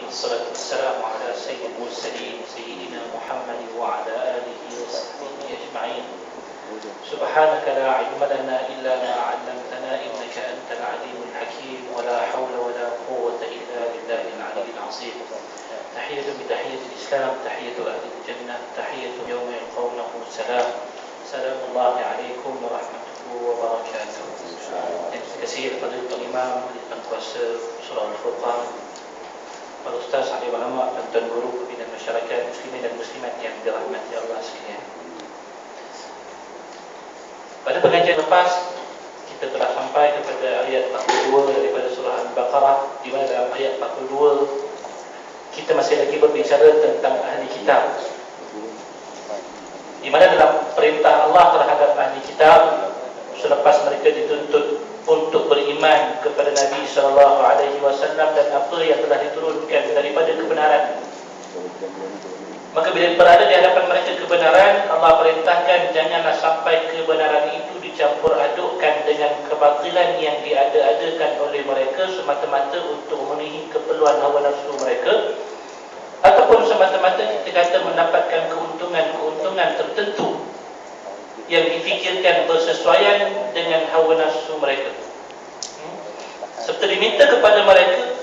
والصلاة والسلام على سيد المرسلين سيدنا محمد وعلى آله وصحبه أجمعين. سبحانك لا علم لنا إلا ما علمتنا إنك أنت العليم الحكيم ولا حول ولا قوة إلا بالله العلي العظيم. تحية بتحية الإسلام، تحية أهل الجنة، تحية يوم يلقونه السلام. سلام الله عليكم ورحمته وبركاته. Terima kasih kepada Tuan Imam, Tuan Kuasa Surah Al-Furqan, para ustaz, ahli ulama dan tuan guru pembinaan masyarakat muslimin dan muslimat yang dirahmati Allah sekalian. Pada pengajian lepas kita telah sampai kepada ayat 42 daripada surah Al-Baqarah, di mana dalam ayat 42 kita masih lagi berbicara tentang ahli kitab, di mana dalam perintah Allah terhadap ahli kitab selepas mereka dituntut untuk beriman kepada Nabi SAW dan apa yang telah diturunkan daripada kebenaran, maka bila berada di hadapan mereka kebenaran, Allah perintahkan janganlah sampai kebenaran itu dicampur adukkan dengan kebatilan yang diada-adakan oleh mereka semata-mata untuk memenuhi keperluan hawa nafsu mereka, ataupun semata-mata kita kata mendapatkan keuntungan tertentu yang difikirkan bersesuaian dengan hawa nafsu mereka. Serta diminta kepada mereka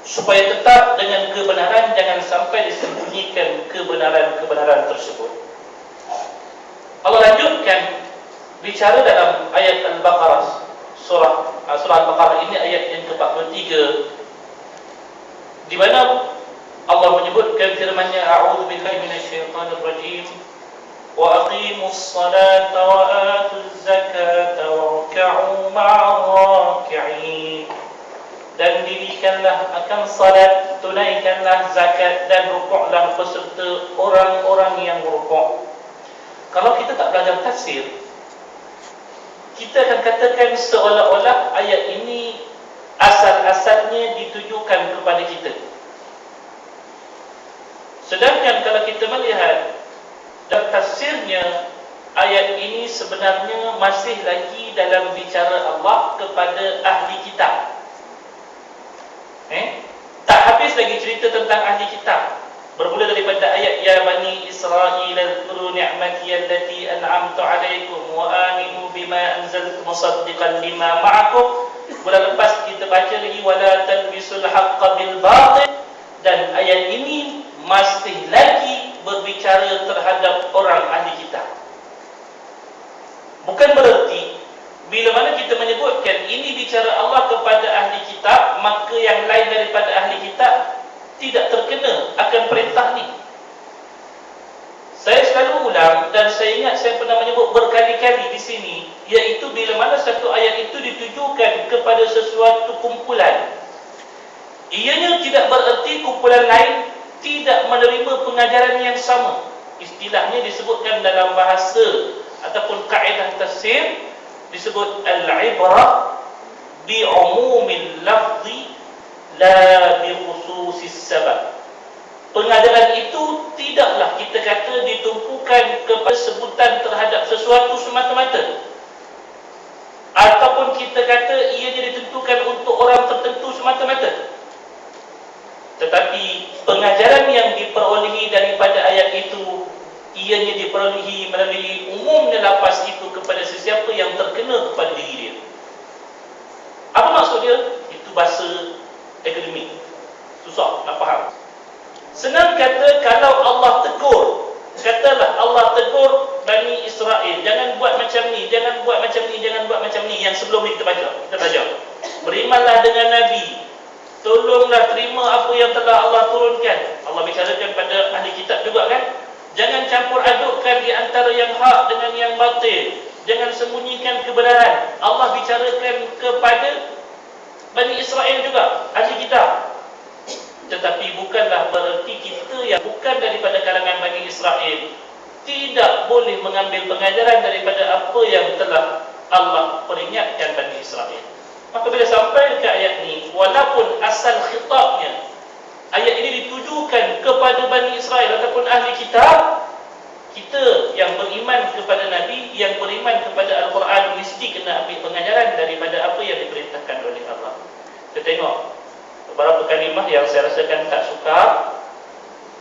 supaya tetap dengan kebenaran, jangan sampai disembunyikan kebenaran tersebut. Allah lanjutkan bicara dalam ayat Al-Baqarah, surah Al-Baqarah ini ayat yang ke-43, di mana Allah menyebutkan firman-Nya, a'udzu billahi minasyaitonir rajim, wa aqimus salata wa atuz zakata warka'u ma'ar raki'in. Dan dirikanlah akan salat, tunaikanlah zakat, dan rukuklah beserta orang-orang yang rukuk. Kalau kita tak belajar tafsir, kita akan katakan seolah-olah ayat ini asal-asalnya ditujukan kepada kita. Sedangkan kalau kita melihat dalam tafsirnya, ayat ini sebenarnya masih lagi dalam bicara Allah kepada ahli kitab. Tak habis lagi cerita tentang ahli kitab. Bermula daripada ayat ya bani Israil azkuru ni'mati allati an'amtu 'alaikum wa aminu bima anzaltu musaddiqan lima ma'akum. Bulan lepas kita baca lagi wala talbisul haqqo bil batil, dan ayat ini masih lagi berbicara terhadap orang ahli kitab. Bukan bererti bila mana kita menyebutkan ini bicara Allah kepada ahli kitab, maka yang lain daripada ahli kitab tidak terkena akan perintah ni. Saya selalu ulang, dan saya ingat saya pernah menyebut berkali-kali di sini, iaitu bila mana satu ayat itu ditujukan kepada sesuatu kumpulan, ianya tidak bererti kumpulan lain tidak menerima pengajaran yang sama. Istilahnya disebutkan dalam bahasa ataupun kaedah tafsir, disebut al-ibrah bi umumil lafzi la bi khususis sabab. Pengajaran itu tidaklah kita kata ditumpukan kepada sebutan terhadap sesuatu semata-mata, ataupun kita kata ianya ditentukan untuk orang tertentu semata-mata. Tetapi pengajaran yang diperolehi daripada ayat itu, ianya diperolehi melalui umumnya lafaz itu kepada sesiapa yang terkena kepada diri dia. Apa maksud dia? Itu bahasa akademik, susah nak faham. Senang kata, kalau Allah tegur, katalah Allah tegur Bani Israel, jangan buat macam ni, jangan buat macam ni, jangan buat macam ni. Yang sebelum ni kita belajar, berimanlah dengan Nabi, tolonglah terima apa yang telah Allah turunkan. Allah bicarakan pada ahli kitab juga kan, jangan campur adukkan di antara yang hak dengan yang batil, jangan sembunyikan kebenaran. Allah bicarakan kepada Bani Israel juga, ahli kitab. Tetapi bukanlah bererti kita yang bukan daripada kalangan Bani Israel tidak boleh mengambil pengajaran daripada apa yang telah Allah peringatkan Bani Israel. Maka bila sampai ke ayat ni, walaupun asal khitabnya ayat ini ditujukan kepada Bani Israel ataupun ahli kitab, kita yang beriman kepada Nabi, yang beriman kepada Al-Quran, mesti kena ambil pengajaran daripada apa yang diperintahkan oleh Allah. Kita tengok beberapa kalimah yang saya rasakan tak suka.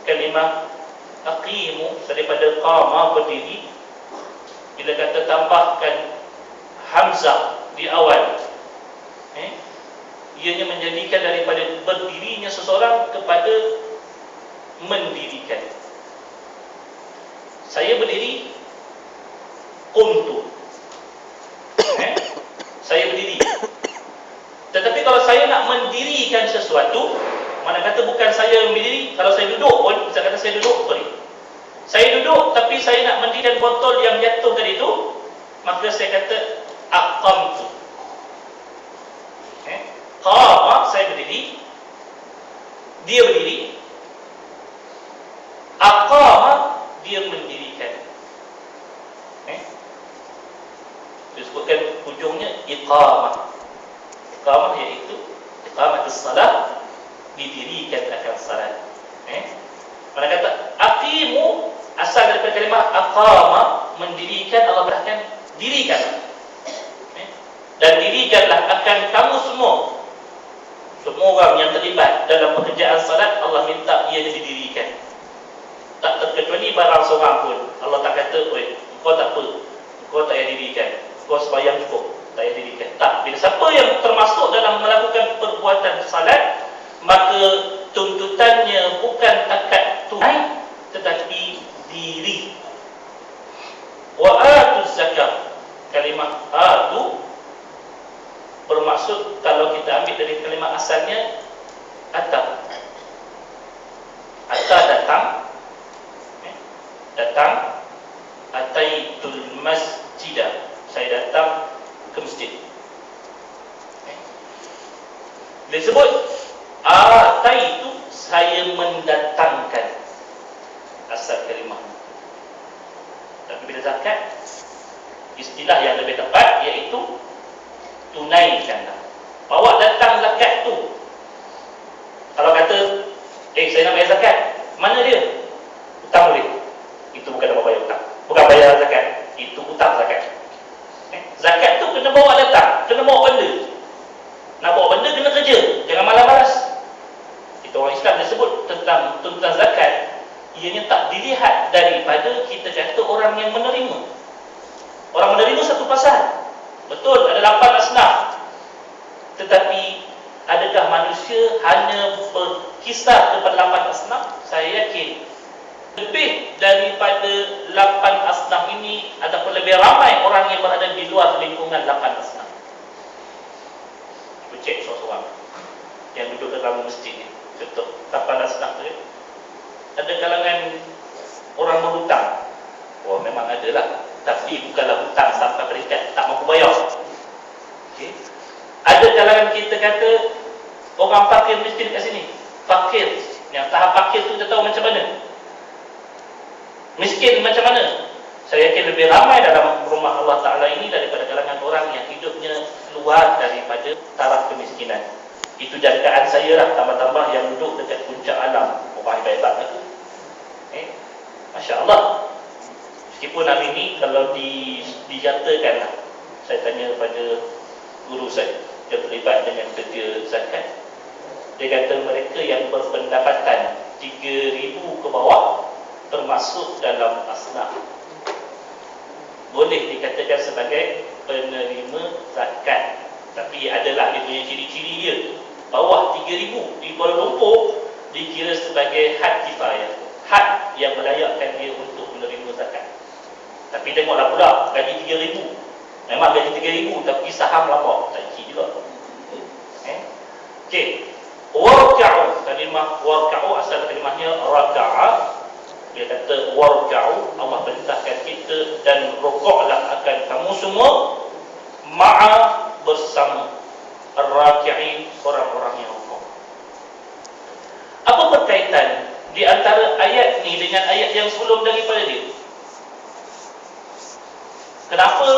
Kalimah aqimu daripada qama, berdiri. Bila kata tambahkan hamzah di awal, ianya menjadikan daripada berdirinya seseorang kepada mendirikan. Saya berdiri, qumtu. Saya berdiri. Tetapi kalau saya nak mendirikan sesuatu, mana kata bukan saya yang berdiri. Kalau saya duduk pun, saya kata saya duduk, sorry. Saya duduk tapi saya nak mendirikan botol yang jatuh tadi itu, maka saya kata aqamtu. Qama, saya berdiri. Dia berdiri. Aqama, dia mendirikan. Disebutkan ujungnya iqamah. Iqamah iaitu iqamatus salat, didirikan akan salat. Mana kata aqimu, asal daripada kalimah aqama, mendirikan. Allah berkatakan dirikan. Dan dirikanlah akan kamu semua orang yang terlibat dalam pekerjaan salat. Allah minta ia didirikan. Tak terkecuali barang seorang pun. Allah tak kata, oi, kau tak apa, kau tak payah dirikan, kau sembahyang cukup, tak payah dirikan. Tak. Bila siapa yang termasuk dalam melakukan perbuatan salat, maka tuntutannya bukan akad tunai, tetapi diri. Wa atuz zakat. Kalimah atu bermaksud, kalau kita ambil dari kalimah asalnya, atab. Ata datang, datang. Ataitul masjidah, saya datang ke masjid. Disebut ataitu, saya mendatangkan, asal kalimah. Tapi bila zakat, istilah yang lebih tepat iaitu tunaikanlah. Bawa datang zakat tu. Kalau kata, saya nak bayar zakat, mana dia? Hutang boleh. Itu bukan nama bayar hutang. Bukan bayar zakat, itu hutang zakat. Zakat tu kena bawa datang, kena bawa benda. Nak bawa benda kena kerja, jangan malas-malas. Itu orang Islam dia sebut tentang tuntutan zakat, ianya tak dilihat daripada kita kata orang yang menerima. Orang menerima satu pasal, betul, ada 8 asnaf. Tetapi adakah manusia hanya berkisar kepada 8 asnaf? Saya yakin lebih daripada 8 asnaf ini, ataupun lebih ramai orang yang berada di luar lingkungan 8 asnaf. Cuba cek seorang-seorang yang duduk dalam masjid ni. Contoh 8 asnaf tu, ada kalangan orang berhutang. Oh, memang ada lah, tapi bukanlah hutang sampai peringkat tak mampu bayar. Ada kalangan kita kata orang fakir miskin kat sini. Fakir, yang tahap fakir tu kita tahu macam mana, miskin macam mana. Saya yakin lebih ramai dalam rumah Allah Ta'ala ini daripada kalangan orang yang hidupnya keluar daripada taraf kemiskinan. Itu jangkaan saya lah, tambah-tambah yang duduk dekat puncak alam. Orang hebat-hebat tu, Masya Allah. Meskipun hari ini kalau dijatakan lah, saya tanya kepada guru saya yang terlibat dengan kerja zakat, dia kata mereka yang berpendapatan 3,000 ke bawah termasuk dalam asnaf, boleh dikatakan sebagai penerima zakat. Tapi adalah dia punya ciri-ciri dia. Bawah 3,000 di Kuala Lumpur dikira sebagai had kifayah, had yang melayakkan dia untuk menerima zakat. Tapi tengoklah pula, gaji 3,000, memang gaji 3,000, tapi saham lapor, tak isi juga. Okey, warka'u, kalimah warka'u asal kalimahnya raka'a. Dia kata warka'u, Allah perintahkan kita, dan rukuklah akan kamu semua, ma'a, bersama ar-raki'in, orang-orang yang rukuk. Apa berkaitan di antara ayat ni dengan ayat yang sebelum daripada dia? Kenapa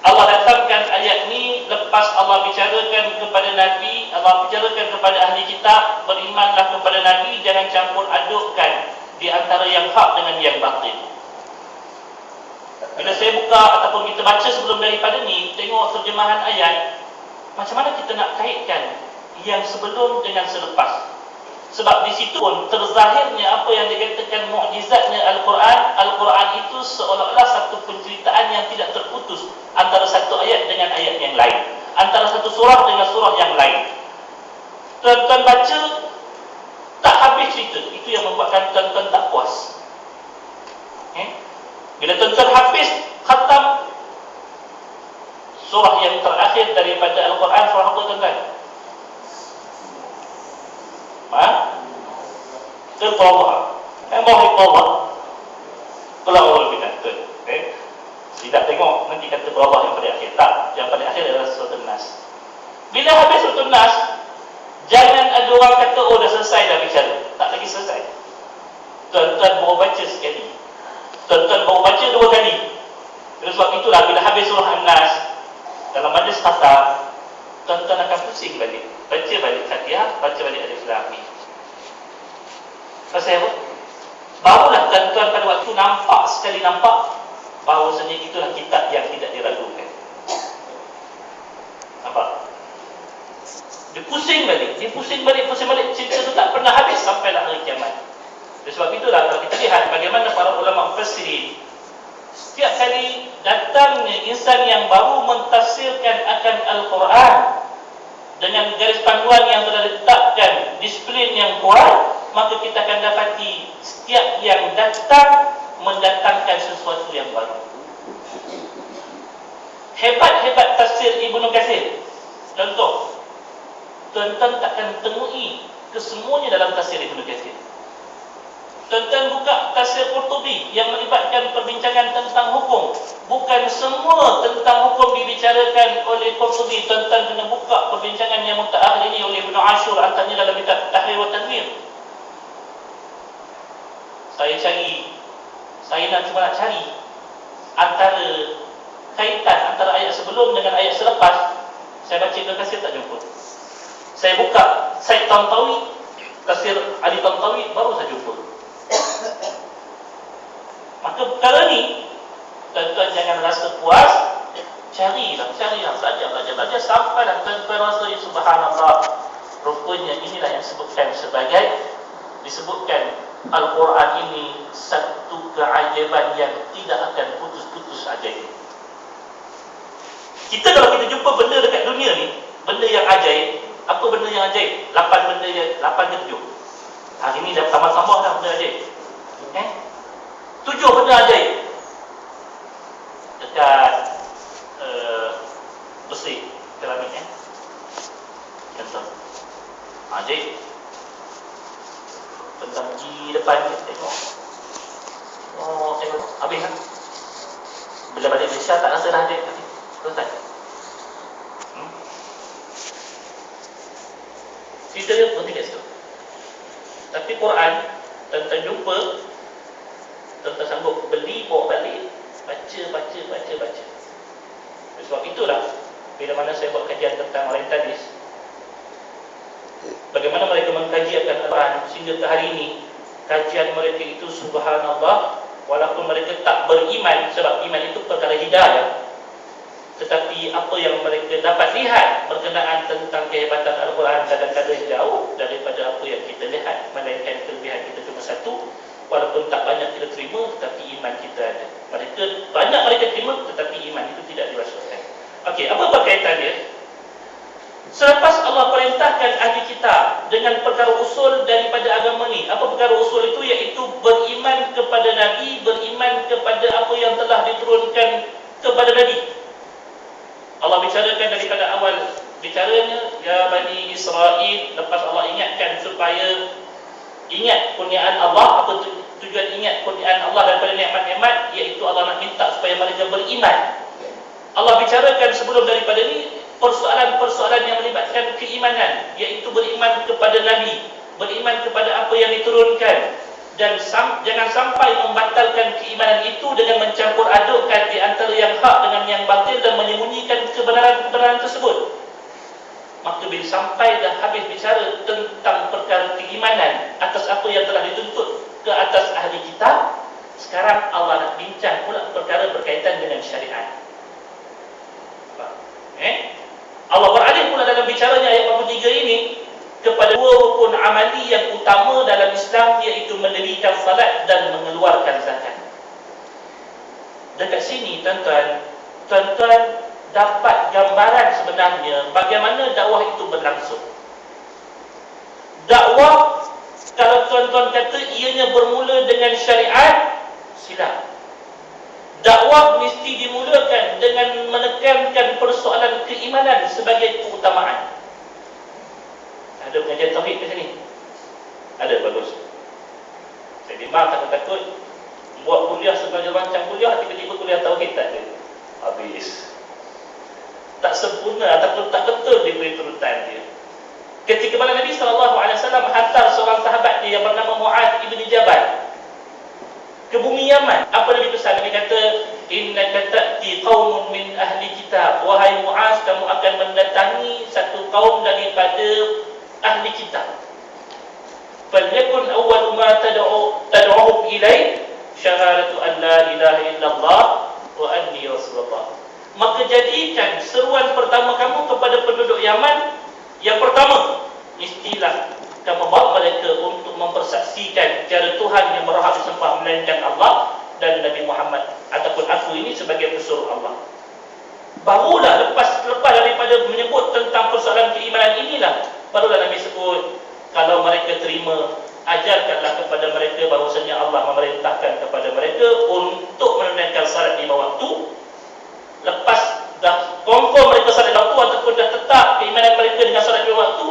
Allah datangkan ayat ni lepas Allah bicarakan kepada Nabi, Allah bicarakan kepada ahli kitab, berimanlah kepada Nabi, jangan campur adukkan di antara yang hak dengan yang batil. Bila saya buka ataupun kita baca sebelum daripada ni, tengok terjemahan ayat, macam mana kita nak kaitkan yang sebelum dengan selepas. Sebab di situ pun terzahirnya apa yang dikatakan mukjizatnya Al-Quran. Al-Quran itu seolah-olah satu penceritaan yang tidak terputus antara satu ayat dengan ayat yang lain, antara satu surah dengan surah yang lain. Tuan-tuan baca tak habis cerita. Itu yang membuatkan tuan-tuan tak puas. Bila tuan-tuan habis khatam surah yang terakhir daripada Al-Quran, surah apa tuan-tuan? Al-Qawwah. Allah. Kalau Allah lebih kata. Tidak tengok nanti kata Allah yang pada akhir. Tak. Yang pada akhir adalah surah An-Nas. Bila habis surah An-Nas, jangan ada orang kata, oh dah selesai dah bicara. Tak lagi selesai. Tuan-tuan baru baca sekali. Tuan-tuan baru baca 2 kali. Oleh sebab itulah bila habis surah An-Nas, dalam majlis khatam, tuan-tuan akan pusing balik. Baca balik Fatihah, baca balik Alif Lam Mim. Pasal apa? Barulah tuan-tuan pada waktu nampak bahawasanya itulah kitab yang tidak diragukan. Nampak? Dia pusing balik, cerita itu tak pernah habis sampailah hari kiamat. Oleh sebab itulah kalau kita lihat bagaimana para ulama mufassirin, setiap kali datangnya insan yang baru mentafsirkan akan Al-Quran dengan garis panduan yang telah ditetapkan, disiplin yang kuat, maka kita akan dapati setiap yang datang mendatangkan sesuatu yang baru. Hebat-hebat tafsir Ibnu Katsir. Contoh, tuan-tuan takkan temui kesemuanya dalam tafsir Ibnu Katsir. Tuan-tuan buka tafsir Qurtubi yang melibatkan perbincangan tentang hukum. Bukan semua tentang hukum dibicarakan oleh Qurtubi. Tuan-tuan kena buka perbincangan yang mutaakhir ini oleh Ibnu Ashur, antaranya dalam kitab Tahrir wa Tanwir. Saya nak cari antara kaitan antara ayat sebelum dengan ayat selepas. Saya baca Ibnu Katsir tak jumpa. Saya buka Said Tantawi, tafsir Ali Tantawi, baru saya jumpa. Maka perkara ni, tuan-tuan jangan rasa puas. Carilah, belajar sampailah tuan-tuan rasa, ya subhanallah, rupanya inilah yang disebutkan Al-Quran ini satu keajaiban yang tidak akan putus-putus ajaib. Kita kalau kita jumpa benda dekat dunia ni, benda yang ajaib, apa benda yang ajaib? 8 benda yang 8 ke 7. Hari ni dah tambah-tambah dah benda ajaib. 7 benda ajaib dekat besi keramik contoh ajaib. Tentang di depan ni tengok habis kan. Bila balik Malaysia tak rasa dah ajaib tadi. Selesai. Cerita dia berhenti kat situ. Tapi Quran, tuan-tuan jumpa, tuan-tuan sanggup beli, bawa balik, baca. Sebab itulah, bila mana saya buat kajian tentang orientalis, bagaimana mereka mengkaji akan Al-Quran sehingga ke hari ini, kajian mereka itu subhanallah, walaupun mereka tak beriman, sebab iman itu perkara hidayah, tetapi apa yang mereka dapat lihat berkenaan tentang kehebatan Al-Quran kadang-kadang jauh daripada apa yang kita lihat, melainkan kelebihan kita cuma satu. Walaupun tak banyak kita terima, tetapi iman kita ada. Mereka terima, tetapi iman itu tidak dirasukkan. Okey, apa berkaitan dia? Selepas Allah perintahkan ahli kitab dengan perkara usul daripada agama ni, apa perkara usul itu? Iaitu beriman kepada Nabi, beriman kepada apa yang telah diturunkan kepada Nabi. Allah bicarakan daripada awal bicaranya, ya Bani Israel, lepas Allah ingatkan supaya ingat kurniaan Allah. Apa tujuan ingat kurniaan Allah daripada nikmat-nikmat? Iaitu Allah nak minta supaya mereka beriman. Allah bicarakan sebelum daripada ni persoalan-persoalan yang melibatkan keimanan, iaitu beriman kepada Nabi, beriman kepada apa yang diturunkan, dan jangan sampai membatalkan keimanan itu dengan mencampur adukkan di antara yang hak dengan yang batil dan menyembunyikan kebenaran-kebenaran tersebut. Maka bila sampai dah habis bicara tentang perkara keimanan atas apa yang telah dituntut ke atas ahli kitab, sekarang Allah nak bincang pula perkara berkaitan dengan syariat. Allah beralih pula dalam bicaranya ayat 43 ini kepada dua rukun amali yang utama dalam Islam, iaitu mendirikan salat dan mengeluarkan zakat. Dekat sini tuan-tuan dapat gambaran sebenarnya bagaimana dakwah itu berlangsung. Dakwah, kalau tuan-tuan kata ianya bermula dengan syariat, silap. Dakwah mesti dimulakan dengan menekankan persoalan keimanan sebagai keutamaan. Ada pengajian tauhid di sini? Ada, bagus. Saya bimbang takut buat kuliah sebagai macam kuliah, tiba-tiba kuliah tauhid tak ada. Habis. Tak sempurna ataupun tak betul diberi turutan dia. Ketika mana Nabi SAW hantar seorang sahabat dia yang bernama Mu'adz ibn Jabal ke bumi Yaman, apa Nabi pesan? Nabi kata, innaka ta'ti qaumun min ahli kitab. Wahai Mu'adz, kamu akan mendatangi satu kaum daripada ahli kitab. Falyakun awwal ma tad'uhum ilai syahadatu an la ilaha illallah wa anni rasulullah. Maka jadikan seruan pertama kamu kepada penduduk Yaman, yang pertama, mestilah kamu bawa mereka untuk mempersaksikan tiada Tuhan yang berhak disembah melainkan Allah dan Nabi Muhammad ataupun aku ini sebagai pesuruh Allah. Barulah lepas daripada menyebut tentang persoalan keimanan inilah, barulah Nabi sebut, kalau mereka terima, ajarkanlah kepada mereka bahawasanya Allah memerintahkan kepada mereka untuk menunaikan salat 5 waktu. Lepas dah confirm mereka salat 5 waktu ataupun dah tetap keimanan mereka dengan salat 5 waktu,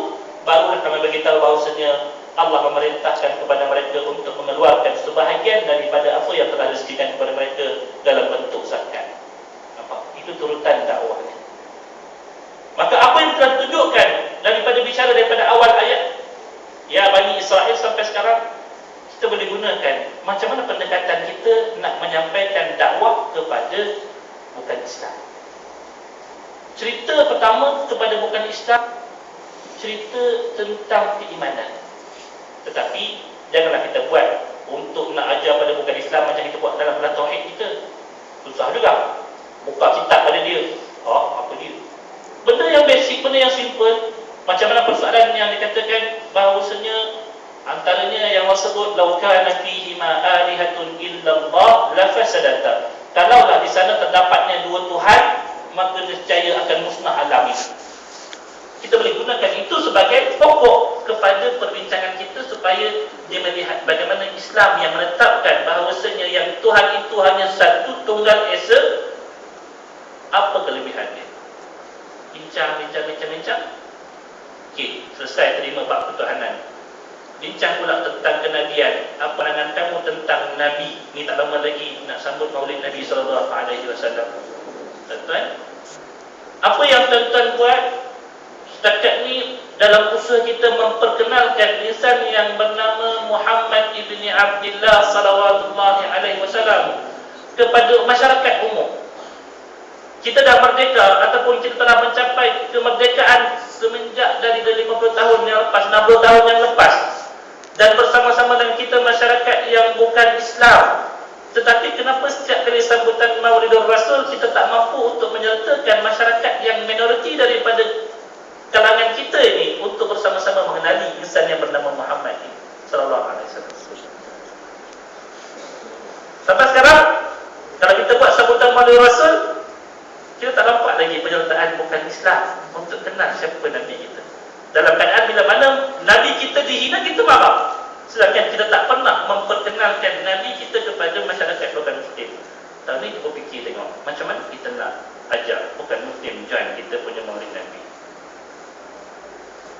barulah kami beritahu bahawasanya Allah memerintahkan kepada mereka untuk mengeluarkan sebahagian daripada apa yang telah rezekikan kepada mereka dalam bentuk zakat. Nampak? Itu turutan dakwahnya. Maka apa yang telah ditunjukkan daripada bicara daripada awal ayat ya Bani Israel sampai sekarang, kita boleh gunakan macam mana pendekatan kita nak menyampaikan dakwah kepada bukan Islam. Cerita pertama kepada bukan Islam, cerita tentang keimanan. Tetapi janganlah kita buat untuk nak ajar pada bukan Islam macam kita buat dalam bulan tauhid kita. Susah juga. Buka kitab pada dia. Apa dia? Benda yang basic, benda yang simple. Macam mana persoalan yang dikatakan bahawasanya antaranya yang Allah sebut, law kana fihi ma alihatun illallah la fasadata. Kalaulah di sana terdapatnya dua Tuhan, maka nescaya akan musnah alam ini. Kita boleh gunakan itu sebagai pokok kepada perbincangan kita supaya dia melihat bagaimana Islam yang menetapkan bahawasanya yang Tuhan itu hanya satu tunggal esa. Apa kelebihannya? Bincang. Okey, selesai terima bab ketuhanan. Bincang pula tentang kenabian. Apa pandangan kamu tentang Nabi? Ni tak lama lagi nak sambut Maulid Nabi SAW. Tuan-tuan, apa yang tuan-tuan buat setakat ni dalam usaha kita memperkenalkan lisan yang bernama Muhammad ibni Abdullah sallallahu alaihi wasallam kepada masyarakat umum. Kita dah merdeka ataupun kita telah mencapai kemerdekaan semenjak dari 50 tahun yang lepas, 60 tahun yang lepas, dan bersama-sama dengan kita masyarakat yang bukan Islam. Tetapi kenapa setiap kali sambutan Maulidur Rasul kita tak mampu untuk menyertakan masyarakat yang minoriti daripada kalangan kita ini untuk bersama-sama mengenali insan yang bernama Muhammad sallallahu alaihi wasallam. Sampai sekarang kalau kita buat sambutan Maulidur Rasul, kita tak nampak lagi penyertaan bukan Islam untuk kenal siapa Nabi kita. Dalam keadaan bila mana Nabi kita dihina, kita marah. Sedangkan kita tak pernah memperkenalkan Nabi kita kepada masyarakat bukan Muslim. Tahun ni kita fikir tengok macam mana kita nak ajak bukan Muslim join kita punya Maulid Nabi.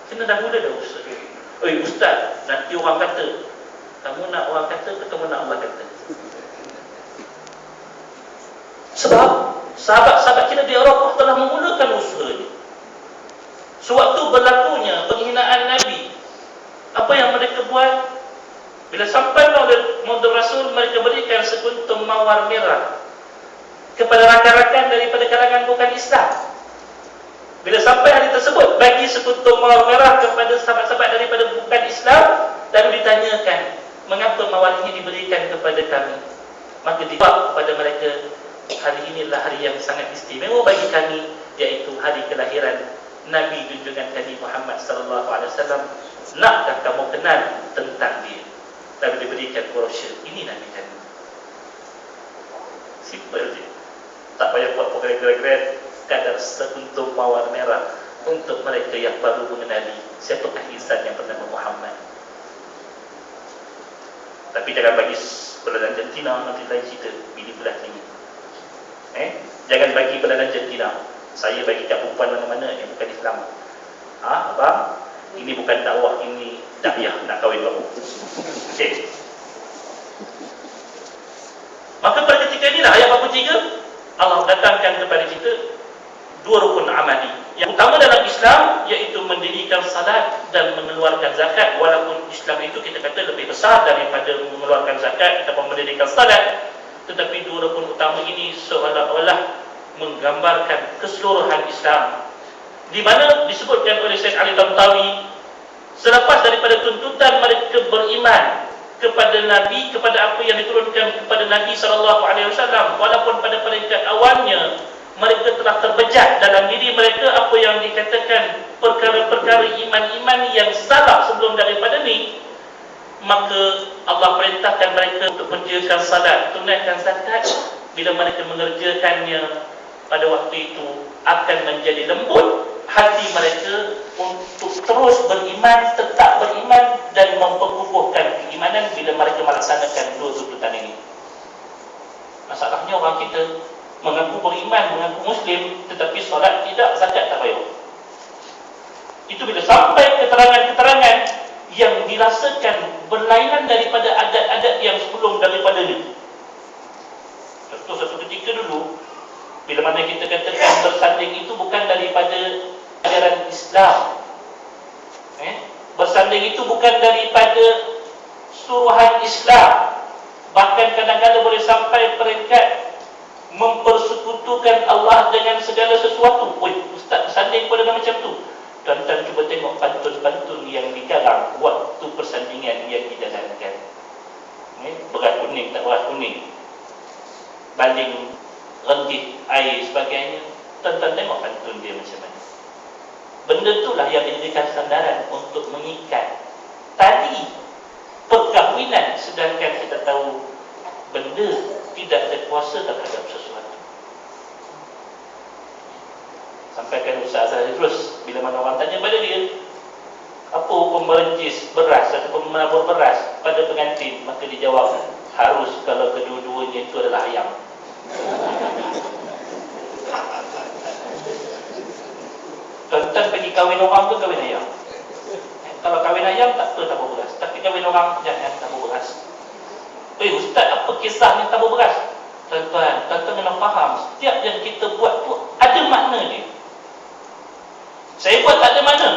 Kena dah mula dah ustaz. Ustaz, nanti orang kata. Kamu nak orang kata ke kamu nak Allah kata? Sebab sahabat-sahabat kita di Eropah telah memulakan usaha ini. Sewaktu berlakunya penghinaan Nabi, apa yang mereka buat? Bila sampai Maulid Rasul, mereka berikan sekuntum mawar merah kepada rakan-rakan daripada kalangan bukan Islam. Bila sampai hari tersebut, bagi sekuntum mawar merah kepada sahabat-sahabat daripada bukan Islam, lalu ditanyakan, mengapa mawar ini diberikan kepada kami? Maka dijawab kepada mereka, hari inilah hari yang sangat istimewa bagi kami, iaitu hari kelahiran Nabi junjungan kami Muhammad sallallahu alaihi wasallam, nakkah kamu kenal tentang dia? Lalu diberikan brosur, ini Nabi kami. Simple je. Tak payah buat program-program kadar sekuntum mawar merah untuk mereka yang baru mengenali siapakah insan yang bernama Muhammad. Tapi jangan bagi bulan Argentina nanti lain cerita bila bulan ini. Jangan bagi bulan Argentina. Saya bagi kat perempuan mana-mana yang bukan Islam. Abang, ini bukan dakwah, ini dakwah nak kahwin baru. Okey. Maka pada ketika inilah ayat 43 Allah datangkan kepada kita dua rukun amali. Yang utama dalam Islam iaitu mendirikan salat dan mengeluarkan zakat. Walaupun Islam itu kita kata lebih besar daripada mengeluarkan zakat ataupun mendirikan salat, tetapi dua rukun utama ini seolah-olah menggambarkan keseluruhan Islam, di mana disebutkan oleh Syekh Ali Tantawi selepas daripada tuntutan mereka beriman kepada Nabi, kepada apa yang diturunkan kepada Nabi SAW, walaupun pada peringkat awalnya mereka telah terbejat dalam diri mereka apa yang dikatakan perkara-perkara iman-iman yang salah sebelum daripada ni, maka Allah perintahkan mereka untuk mengerjakan salat, tunaikan zakat. Bila mereka mengerjakannya, pada waktu itu akan menjadi lembut hati mereka untuk terus beriman, tetap beriman dan memperkukuhkan keimanan bila mereka melaksanakan dua tuntutan ini. Masalahnya orang kita mengaku beriman, mengaku Muslim, tetapi solat tidak, zakat tak payah. Itu bila sampai keterangan-keterangan yang dirasakan berlainan daripada adat-adat yang sebelum daripada ini. Contoh satu ketika dulu, bila mana kita katakan bersanding itu bukan daripada ajaran Islam, bersanding itu bukan daripada suruhan Islam, bahkan kadang-kadang boleh sampai peringkat mempersekutukan Allah dengan segala sesuatu. Ustaz bersanding pada macam tu. Tuan-tuan cuba tengok pantun-pantun yang dikarang waktu persandingan yang dijalankan. Beras kuning tak beras kuning, baling rentih air sebagainya. Tuan-tuan tengok pantun dia macam mana. Benda itulah yang dijadikan sandaran untuk mengikat tali perkahwinan, sedangkan kita tahu benda tidak ada kuasa terhadap sesuatu. Sampaikan Ustaz Azhar terus, bila mana orang tanya pada dia apa hukum merencis beras ataupun menabur beras pada pengantin, maka dia jawab, harus kalau kedua-duanya itu adalah ayam. Tuan-tuan pergi kahwin orang tu kahwin ayam. Kalau kahwin ayam tak apa tabur beras, tapi kahwin orang jangan tabur beras. Ustaz, apa kisahnya tabur beras? Tuan-tuan memang faham, setiap yang kita buat tu ada makna dia. Saya buat tak ada makna,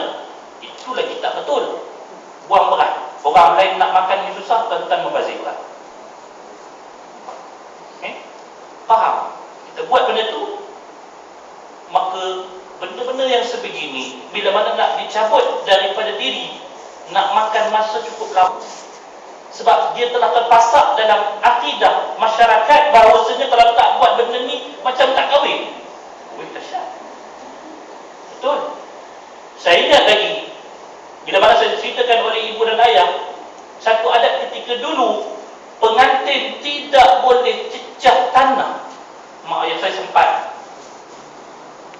itu lagi tak betul. Buang beras, orang lain nak makan ni susah, tuan-tuan membazir beras. Faham? Kita buat benda tu, maka benda-benda yang sebegini bila mana nak dicabut daripada diri, nak makan masa cukup lama, sebab dia telah terpasak dalam akidah masyarakat bahawasanya kalau tak buat benda ni macam tak kahwin. Dahsyat. Betul. Saya ingat lagi bila mana saya ceritakan oleh ibu dan ayah satu adat ketika dulu, pengantin tidak boleh cecah tanah. Mak ayah saya sempat,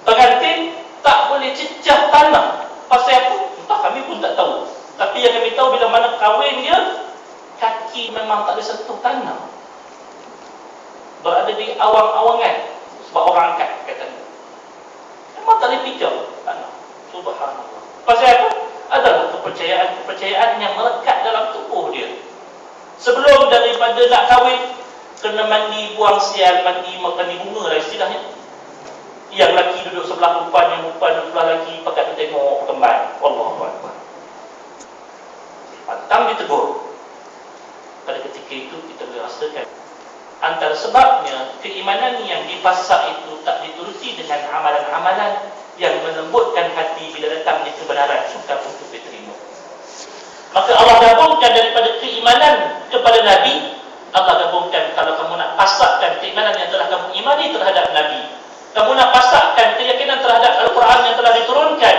pengantin tak boleh cecah tanah. Pasal apa? Entah, kami pun tak tahu. Tapi yang kami tahu bila mana kahwin dia, kaki memang tak boleh sentuh tanah, berada di awang-awangan. Sebab orang angkat katanya, memang tak boleh pijak tanah. Subhanallah. Pasal apa? Adalah kepercayaan yang melekat dalam tubuh dia. Sebelum daripada nak kahwin, kena mandi buang sial, mandi makan di bunga lah istilahnya. Yang lelaki duduk sebelah perempuan, yang perempuan duduk sebelah lelaki, pakat dia tengok kembar. Allahu Akbar. Pantang ditegur. Pada ketika itu kita boleh rasakan antara sebabnya keimanan yang dipasak itu tak dituruti dengan amalan-amalan yang melembutkan hati bila datangnya kebenaran sukar untuk diterima. Maka Allah gabungkan daripada keimanan kepada Nabi, Allah gabungkan kalau kamu nak pasakkan keimanan yang telah kamu imani terhadap Nabi, kamu nak pasakkan keyakinan terhadap Al-Quran yang telah diturunkan,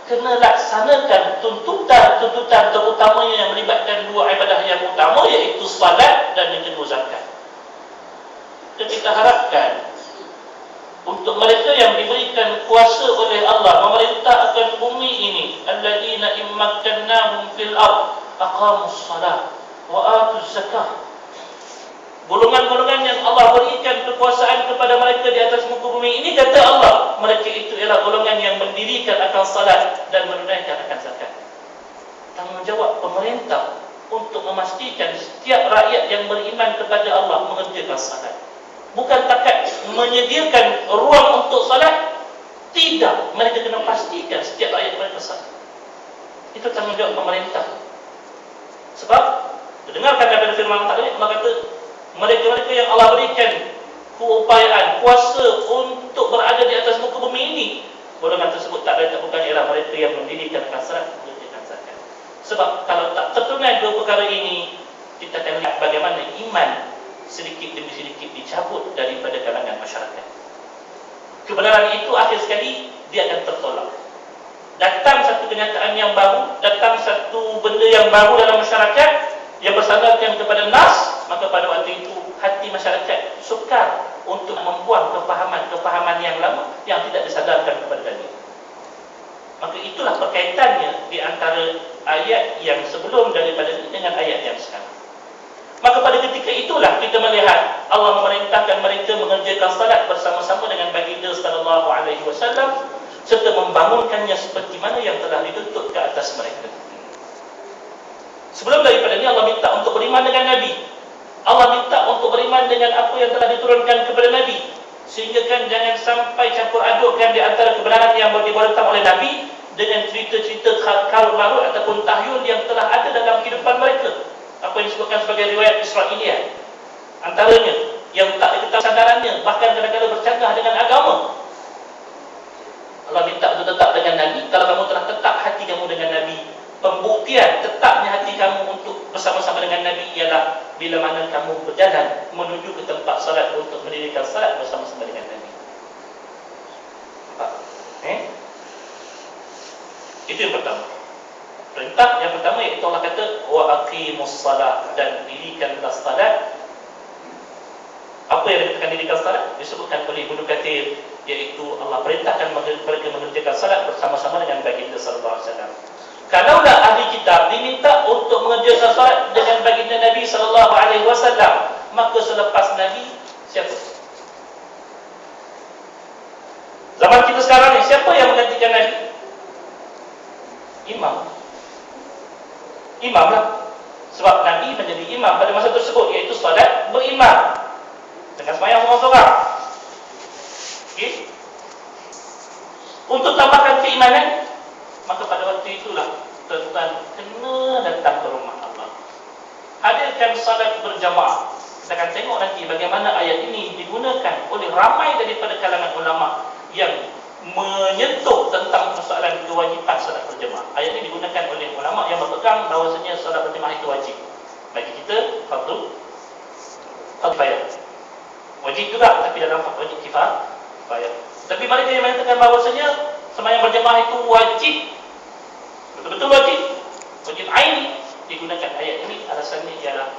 kena laksanakan tuntutan terutamanya yang melibatkan dua ibadah yang utama, iaitu salat dan yang kedua zakat. Dan kita harapkan untuk mereka yang diberikan kuasa oleh Allah memerintah akan bumi ini, alladzina immakkannahum fil ard aqamus salat wa atuz zakah, golongan-golongan yang Allah berikan kekuasaan kepada mereka di atas muka bumi ini, kata Allah, mereka itu ialah golongan yang mendirikan akan salat dan menunaikan akan zakat. Tanggungjawab pemerintah untuk memastikan setiap rakyat yang beriman kepada Allah mengerjakan salat. Bukan takat menyediakan ruang untuk salat, tidak, mereka kena pastikan setiap rakyat mereka salat. Itu tanggungjawab pemerintah. Sebab dengarkan daripada firman Allah tadi, Allah kata mereka-mereka yang Allah berikan keupayaan, kuasa untuk berada di atas muka bumi ini, golongan tersebut tak lain tak bukan ialah mereka yang mendirikan akan salat, mengerjakan zakat. Sebab kalau tak tertunai dua perkara ini, kita akan lihat bagaimana iman sedikit demi sedikit dicabut daripada kalangan masyarakat. Kebenaran itu akhir sekali dia akan tertolak. Datang satu kenyataan yang baru, datang satu benda yang baru dalam masyarakat yang bersandarkan kepada nas, maka pada waktu itu hati masyarakat sukar untuk membuang kefahaman yang lama yang tidak disadarkan kepada dia. Maka itulah perkaitannya di antara ayat yang sebelum daripada ini dengan ayat yang sekarang. Maka pada ketika itulah kita melihat Allah memerintahkan mereka mengerjakan salat bersama-sama dengan baginda sallallahu alaihi wasallam serta membangunkannya seperti mana yang telah dituntut ke atas mereka. Sebelum daripada ini Allah minta untuk beriman dengan Nabi. Allah minta untuk beriman dengan apa yang telah diturunkan kepada Nabi, sehingga kan jangan sampai campur adukkan di antara kebenaran yang dibawakan oleh Nabi dengan cerita-cerita karun marut ataupun tahyul yang telah ada dalam kehidupan mereka, apa yang disebutkan sebagai riwayat Israiliyah. Antaranya yang tak diketahui sandarannya, bahkan kadang-kadang bercanggah dengan agama. Allah minta untuk tetap dengan Nabi. Kalau kamu telah tetap hati kamu dengan Nabi, pembuktian tetapnya hati kamu untuk bersama-sama dengan Nabi ialah bila mana kamu berjalan menuju ke tempat salat untuk mendirikan salat bersama-sama dengan Nabi. Nampak? Itu yang pertama. Perintah yang pertama iaitu Allah kata wa aqimus salat, dan dirikanlah salat. Apa yang dikatakan dirikan salat disebutkan oleh Ibnu Katsir, iaitu Allah perintahkan mereka mengerjakan salat bersama-sama dengan baginda sallallahu alaihi wasallam. Kalaulah ahli kitab diminta untuk mengerjakan salat dengan baginda Nabi sallallahu alaihi wasallam, maka selepas Nabi siapa? Zaman kita sekarang ni siapa yang menggantikan Nabi? Imam lah. Sebab Nabi menjadi imam pada masa tersebut, iaitu salat berimam dengan sembahyang seorang-seorang. Okey. Untuk tambahkan keimanan, maka pada waktu itulah tuan-tuan kena datang ke rumah Allah, hadirkan salat berjamaah. Kita akan tengok nanti bagaimana ayat ini digunakan oleh ramai daripada kalangan ulama yang menyentuh tentang persoalan kewajipan salat berjemaah. Ayat ini digunakan oleh ulama yang berpegang bahawasanya salat berjemaah itu wajib. Bagi kita fardu kifayah. Wajib juga, tapi dalam wajib kifayah. Tapi mereka yang mengatakan bahawasanya sembahyang berjemaah itu wajib, betul-betul wajib, wajib aini, digunakan ayat ini alasannya ialah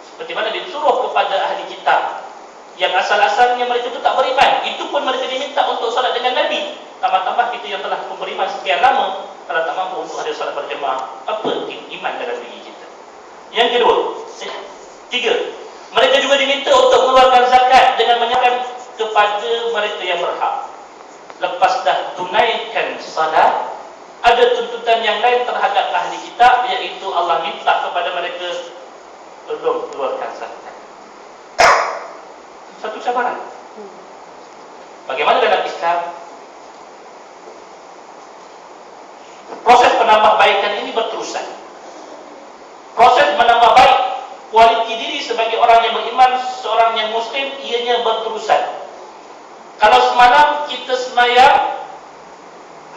seperti mana disuruh kepada ahli kitab yang asal-asalnya mereka itu tak beriman, itu pun mereka diminta untuk salat dengan Nabi. Tambah-tambah kita yang telah beriman sekian lama, kalau tak mampu untuk hadir salat berjemaah, apa iman dalam diri kita? Yang kedua, tiga, mereka juga diminta untuk mengeluarkan zakat dengan menyerahkan kepada mereka yang berhak. Lepas dah tunaikan salat, ada tuntutan yang lain terhadap ahli kitab, iaitu Allah minta kepada mereka belum keluarkan zakat. Satu cabaran. Bagaimana dalam Islam proses penambahbaikan ini berterusan. Proses menambah baik kualiti diri sebagai orang yang beriman, seorang yang muslim, ianya berterusan. Kalau semalam kita sembahyang,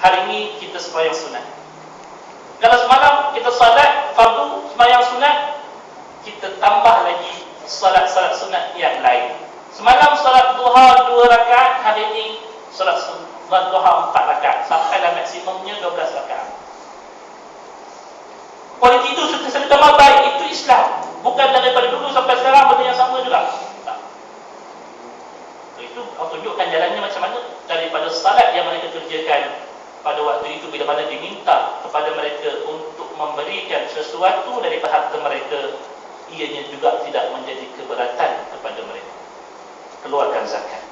hari ini kita sembahyang sunat. Kalau semalam kita salat fardu, sembahyang sunat, kita tambah lagi salat-salat sunat yang lain. Semalam salat duha 2 rakaat, hari ini Salat duha 4 rakaat sampailah maksimumnya 12 rakaat. Kualiti itu serta baik, itu Islam. Bukan daripada dulu sampai sekarang benda yang sama juga. Tak. Itu tunjukkan jalannya macam mana daripada salat yang mereka kerjakan pada waktu itu bila mana diminta kepada mereka untuk memberikan sesuatu daripada harta mereka, ianya juga tidak menjadi keberatan kepada mereka. Keluarkan zakat.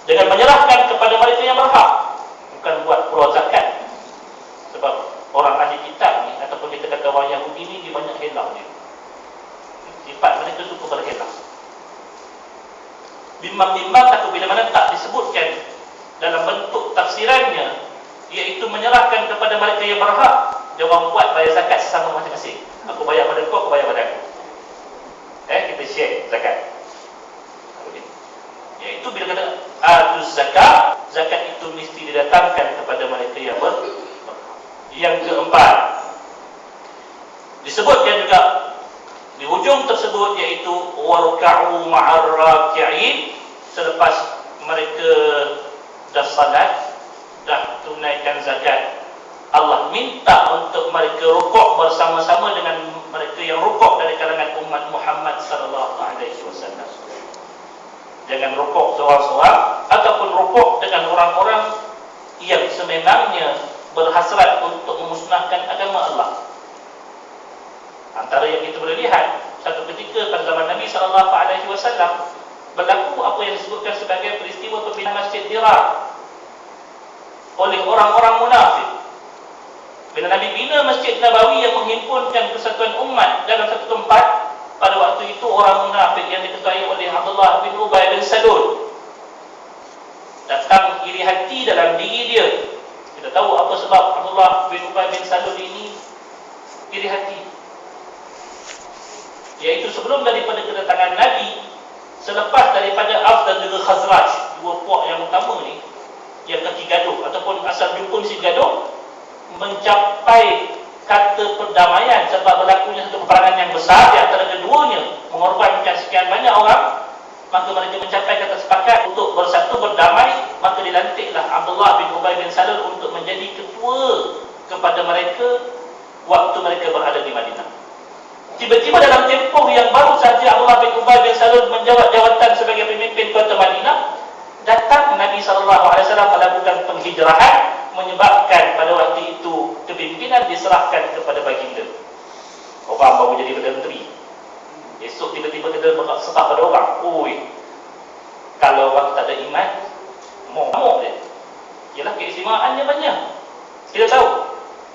Dengan menyerahkan kepada mereka yang berhak, bukan buat pro zakat. Sebab orang ahli kitab ni ataupun kita kata orang Yahudi ni dia banyak helah dia. Sifat mereka suka berhelah. Bimbang-bimbang takut bila mana tak disebutkan dalam bentuk tafsirannya, iaitu menyerahkan kepada mereka yang berhak. Dia orang buat bayar zakat sesama masing-masing. Aku bayar pada kau, aku bayar pada aku. Kita share zakat. Iaitu bila kata atuz zakat, zakat itu mesti didatangkan kepada mereka yang berhak. Yang keempat, disebutkan juga di hujung tersebut, iaitu warka'u ma'ar raki'in. Selepas mereka dah salat, dah tunaikan zakat, Allah minta untuk mereka rukuk bersama-sama dengan mereka yang rukuk dari kalangan umat Muhammad sallallahu alaihi wasallam. Jangan rukuk seorang-seorang ataupun rukuk dengan orang-orang yang sememangnya berhasrat untuk memusnahkan agama Allah. Antara yang kita boleh lihat, satu ketika pada zaman Nabi sallallahu alaihi wasallam berlaku apa yang disebutkan sebagai peristiwa pembinaan Masjid Dirar oleh orang-orang munafik. Bila Nabi bina Masjid Nabawi yang menghimpunkan persatuan umat dalam satu tempat, pada waktu itu orang munafik yang diketuai oleh Abdullah bin Ubay bin Salul datang iri hati dalam diri dia. Kita tahu apa sebab Abdullah bin Ubay bin Salul ini iri hati, iaitu sebelum daripada kedatangan Nabi, selepas daripada Auf dan juga Khazraj, dua puak yang utama ni, yang kaki gaduh ataupun asal jukun si gaduh, mencapai kata perdamaian sebab berlakunya satu peperangan yang besar di antara keduanya, mengorbankan sekian banyak orang. Maka mereka mencapai kata sepakat untuk bersatu berdamai. Maka dilantiklah Abdullah bin Ubay bin Salul untuk menjadi ketua kepada mereka waktu mereka berada di Madinah. Tiba-tiba dalam tempoh yang baru saja Abdullah bin Ubay bin Salul menjawat jawatan sebagai pemimpin kota Madinah, datang Nabi SAW melakukan penghijrahan, menyebabkan pada waktu itu kepimpinan diserahkan kepada baginda. Orang baru jadi Perdana Menteri, esok tiba-tiba kena serah pada orang. Kalau orang tak ada iman, mau dia. Ialah keistimewaannya banyak. Kita tahu,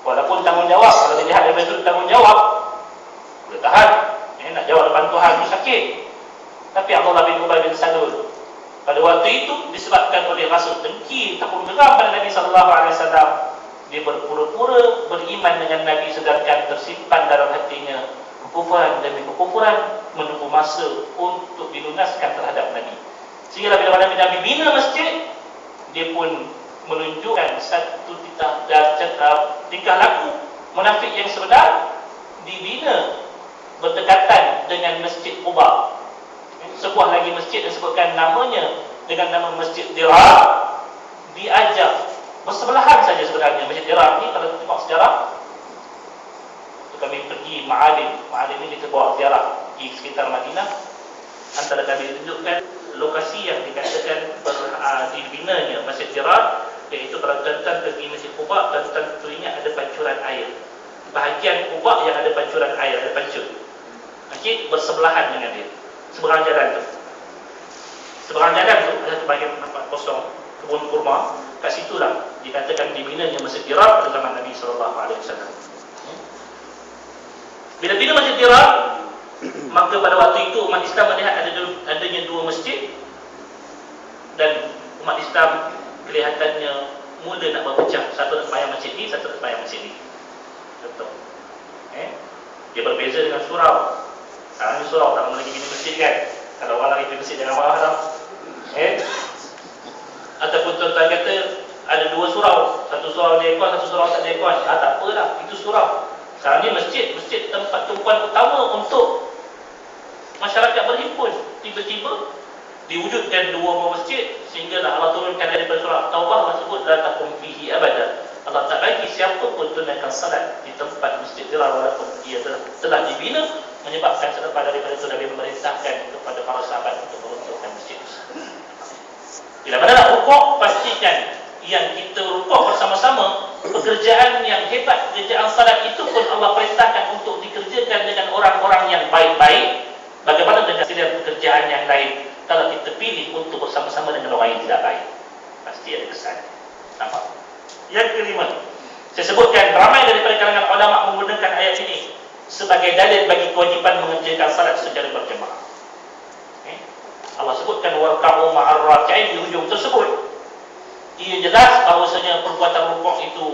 walaupun tanggungjawab, kalau dilihat dari sudut tanggungjawab, boleh tahan. Nak jawab depan Tuhan itu sakit. Tapi Abdullah bin Ubay bin Salul pada waktu itu disebabkan oleh rasa dengki ataupun geram pada Nabi SAW, dia berpura-pura beriman dengan Nabi sedangkan tersimpan dalam hatinya kekufuran demi kekufuran, menunggu masa untuk dilunaskan terhadap Nabi. Sehingga bila Nabi bina masjid, dia pun menunjukkan satu tingkah laku munafik yang sebenar, dibina berdekatan dengan Masjid Quba. Sebuah lagi masjid disebutkan namanya dengan nama Masjid Dirar, diajak bersebelahan saja sebenarnya. Masjid Dirar ni kalau tengok sejarah, kami pergi Ma'alim ni kita bawa ziarah di sekitar Madinah. Antara kami tunjukkan lokasi yang dikatakan dibinanya Masjid Dirar, iaitu kalau tuan-tuan pergi Masjid Quba, tuan-tuan teringat ada pancuran air. Bahagian Quba yang ada pancuran air, ada pancur. Masjid bersebelahan dengan dia. Seberang jalan tu ada satu bahagian nampak kosong, kebun kurma. Kat situlah dikatakan dibinanya Masjid Dirar pada zaman Nabi SAW. Bila bina Masjid Dirar, maka pada waktu itu umat Islam melihat adanya dua masjid, dan umat Islam kelihatannya mula nak berpecah. Satu nak sembahyang masjid ni, satu nak sembahyang masjid ni. Contoh, dia berbeza dengan surau. Sekarang ni surau tak lagi bina masjid kan. Kalau orang lagi bina masjid jangan marah dah. Ataupun tuan-tuan kata ada dua surau, satu surau ada aircon, satu surau tak ada aircon. Tak apalah, itu surau. Sekarang ni masjid tempat tumpuan utama untuk masyarakat berhimpun. Tiba-tiba diwujudkan dua buah masjid, sehinggalah Allah turunkan daripada surah Taubah, Allah sebut la taqum fihi abada. Allah tak bagi siapa pun tunaikan salat di tempat Masjid Dirar walaupun ia telah dibina, menyebabkan selepas daripada itu Nabi memerintahkan kepada para sahabat untuk meruntuhkan masjid. Bila mana nak rukuk, pastikan yang kita rukuk bersama-sama. Pekerjaan yang hebat, pekerjaan salat itu pun Allah perintahkan untuk dikerjakan dengan orang-orang yang baik-baik. Bagaimana dengan pekerjaan yang lain kalau kita pilih untuk bersama-sama dengan orang yang tidak baik? Pasti ada kesan. Nampak? Yang kelima, saya sebutkan ramai daripada kalangan ulama menggunakan ayat ini sebagai dalil bagi kewajipan mengerjakan salat secara berjemaah. Allah sebutkan warka'u ma'ar raki'in di hujung tersebut. Ia jelas bahawasanya perbuatan rukuk itu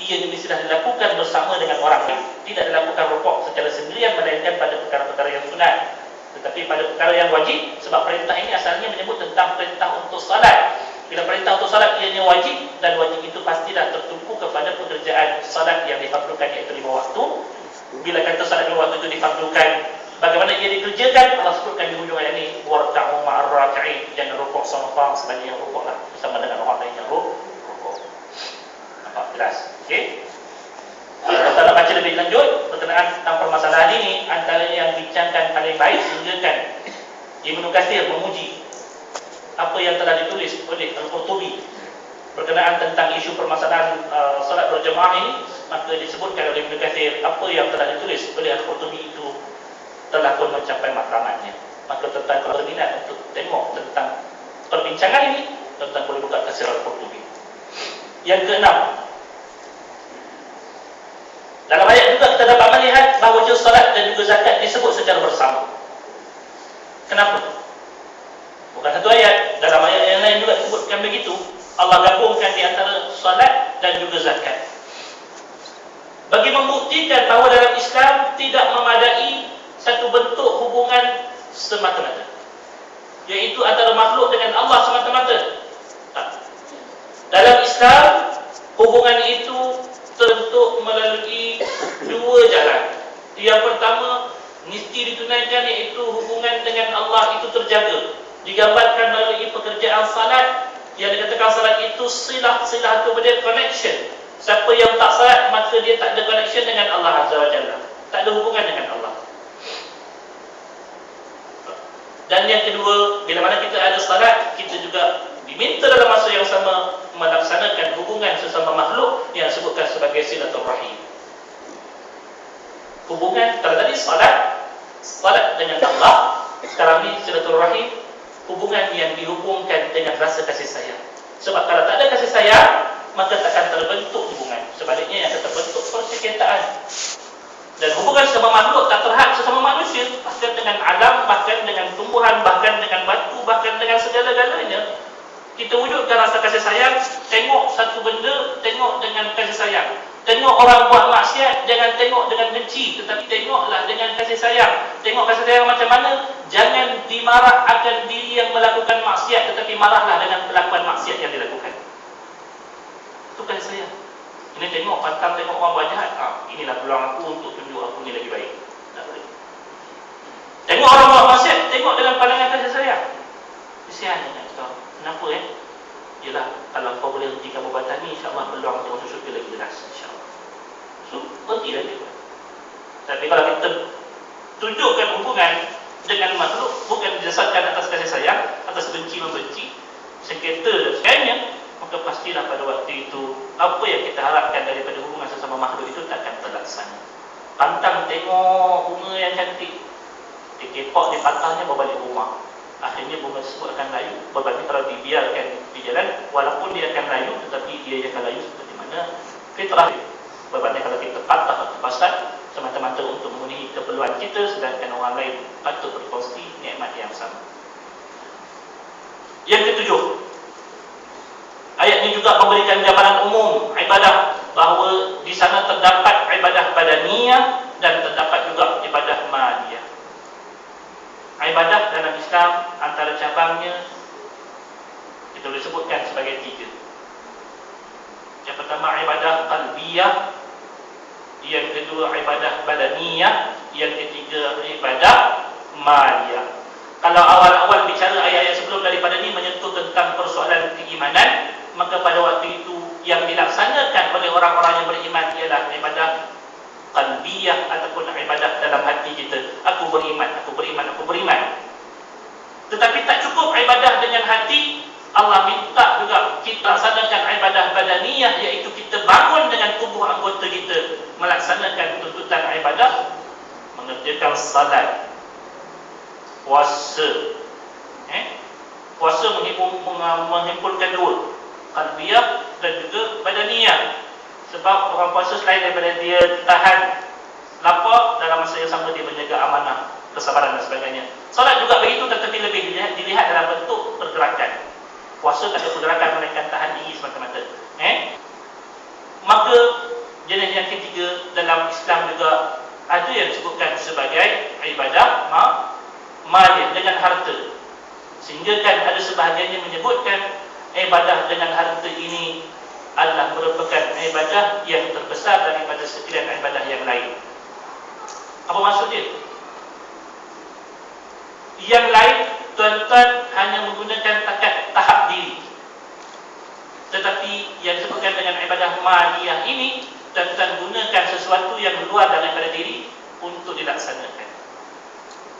ia mestilah dilakukan bersama dengan orang lain. Tidak dilakukan rukuk secara sendirian, melainkan pada perkara-perkara yang sunat. Tetapi pada perkara yang wajib, sebab perintah ini asalnya menyebut tentang perintah untuk salat. Bila perintah untuk salat ianya wajib, dan wajib itu pastilah tertumpu kepada pekerjaan salat yang difardukan, iaitu 5 waktu. Bila kata salat 5 waktu itu difardukan, bagaimana ia dikerjakan? Allah sebutkan di hujung ayat ini, warka'u ma'ar raki'in, jangan rukuk sama-sama sebanyak yang rukuklah bersama dengan orang lain yang rukuk. Nampak jelas? Okey. Kalau kita nak baca lebih lanjut berkenaan tentang permasalahan ini, antara yang bincangkan paling baik sehingga kan Ibnu Katsir memuji apa yang telah ditulis oleh Al-Qurtubi berkenaan tentang isu permasalahan solat berjemaah ini, maka disebutkan oleh Ibnu Katsir apa yang telah ditulis oleh Al-Qurtubi itu telah pun mencapai matlamatnya. Maka tentang kalau berminat untuk tengok tentang perbincangan ini, tentang boleh buka tafsir Al-Qurtubi. Yang keenam, dalam ayat juga kita dapat melihat bahawa solat dan juga zakat disebut secara bersama. Kenapa? Bukan satu ayat, dalam ayat yang lain juga disebutkan begitu. Allah gabungkan di antara solat dan juga zakat, bagi membuktikan bahawa dalam Islam tidak memadai satu bentuk hubungan semata-mata, iaitu antara makhluk dengan Allah semata-mata. Dalam Islam, hubungan itu terbentuk melalui dua jalan. Yang pertama, mesti ditunaikan, iaitu hubungan dengan Allah itu terjaga, digambarkan melalui pekerjaan salat. Yang dikatakan salat itu silah itu berarti connection. Siapa yang tak salat, maka dia tak ada connection dengan Allah Azza wa Jalla, tak ada hubungan dengan Allah. Dan yang kedua, bila mana kita ada salat, kita juga diminta dalam masa yang sama melaksanakan hubungan sesama makhluk yang disebutkan sebagai silaturahim. Hubungan, kalau tadi salat dengan Allah, sekarang ni silaturahim, hubungan yang dihubungkan dengan rasa kasih sayang. Sebab kalau tak ada kasih sayang, maka takkan terbentuk hubungan. Sebaliknya yang akan terbentuk persekitaran. Dan hubungan sesama makhluk tak terhad sesama manusia, bahkan dengan alam, bahkan dengan tumbuhan, bahkan dengan batu, bahkan dengan segala-galanya. Kita wujudkan rasa kasih sayang. Tengok satu benda, tengok dengan kasih sayang. Tengok orang buat maksiat, jangan tengok dengan benci, tetapi tengoklah dengan kasih sayang. Tengok kasih sayang macam mana? Jangan dimarah akan diri yang melakukan maksiat, tetapi marahlah dengan perlakuan maksiat yang dilakukan. Itu kasih sayang. Ini tengok pantang, tengok orang buat jahat, inilah peluang aku untuk tunjuk aku ni lagi baik. Tak boleh. Tengok orang buat maksiat, tengok dengan pandangan kasih sayang. Kesian dengan kita. Kenapa Yalah, kalau kau boleh hentikan perbuatan ni, insyaAllah peluang untuk masuk syurga lagi jelas, insyaAllah. So, hentilah dia. Tapi kalau kita tunjukkan hubungan dengan makhluk bukan didasarkan atas kasih sayang, atas benci-membenci, sengketa dan sebagainya, maka pastilah pada waktu itu apa yang kita harapkan daripada hubungan sesama makhluk itu takkan terlaksana. Pantang tengok bunga yang cantik, dikepok, dipatahnya, berbalik rumah. Akhirnya bunga tersebut akan layu. Berbanding kalau dibiarkan di jalan, walaupun dia akan layu, tetapi dia akan layu seperti mana fitrah. Berbanding kalau kita patah atau pasat semata-mata untuk memenuhi keperluan kita, sedangkan orang lain patut berkongsi nikmat yang sama. Yang ketujuh, ayat ini juga memberikan gambaran umum ibadah, bahawa di sana terdapat ibadah badaniyah dan terdapat juga ibadah maliyah. Ibadah dalam Islam antara cabangnya kita boleh sebutkan sebagai 3. Yang pertama ibadah qalbiyah, yang kedua ibadah badaniyah, yang ketiga ibadah maliyah. Kalau awal-awal bicara ayat-ayat sebelum persoalan keimanan, maka pada waktu itu yang dilaksanakan oleh orang-orang yang beriman ialah ibadah qalbiyah ataupun ibadah dalam hati kita. Aku beriman, aku beriman, aku beriman. Tetapi tak cukup ibadah dengan hati, Allah minta juga kita laksanakan ibadah badaniyah, iaitu kita bangun dengan tubuh anggota kita melaksanakan tuntutan ibadah, mengerjakan salat, puasa. Puasa menghimpunkan dua, qalbiyah dan juga badaniyah. Sebab orang puasa selain daripada dia tahan lapar, dalam masa yang sama dia menjaga amanah, kesabaran dan sebagainya. Salat juga begitu, tetapi lebih dilihat dalam bentuk pergerakan. Puasa tak ada pergerakan, melainkan tahan diri semata-mata. Maka jenis yang ketiga dalam Islam juga ada yang disebutkan sebagai ibadah maliyah, dengan harta. Sehingga kan ada sebahagiannya menyebutkan ibadah dengan harta ini adalah merupakan ibadah yang terbesar daripada sekalian ibadah yang lain. Apa maksud dia? Yang lain, tuan-tuan hanya menggunakan tahap diri. Tetapi yang disebutkan dengan ibadah maliyah ini, tuan-tuan gunakan sesuatu yang luar daripada diri untuk dilaksanakan.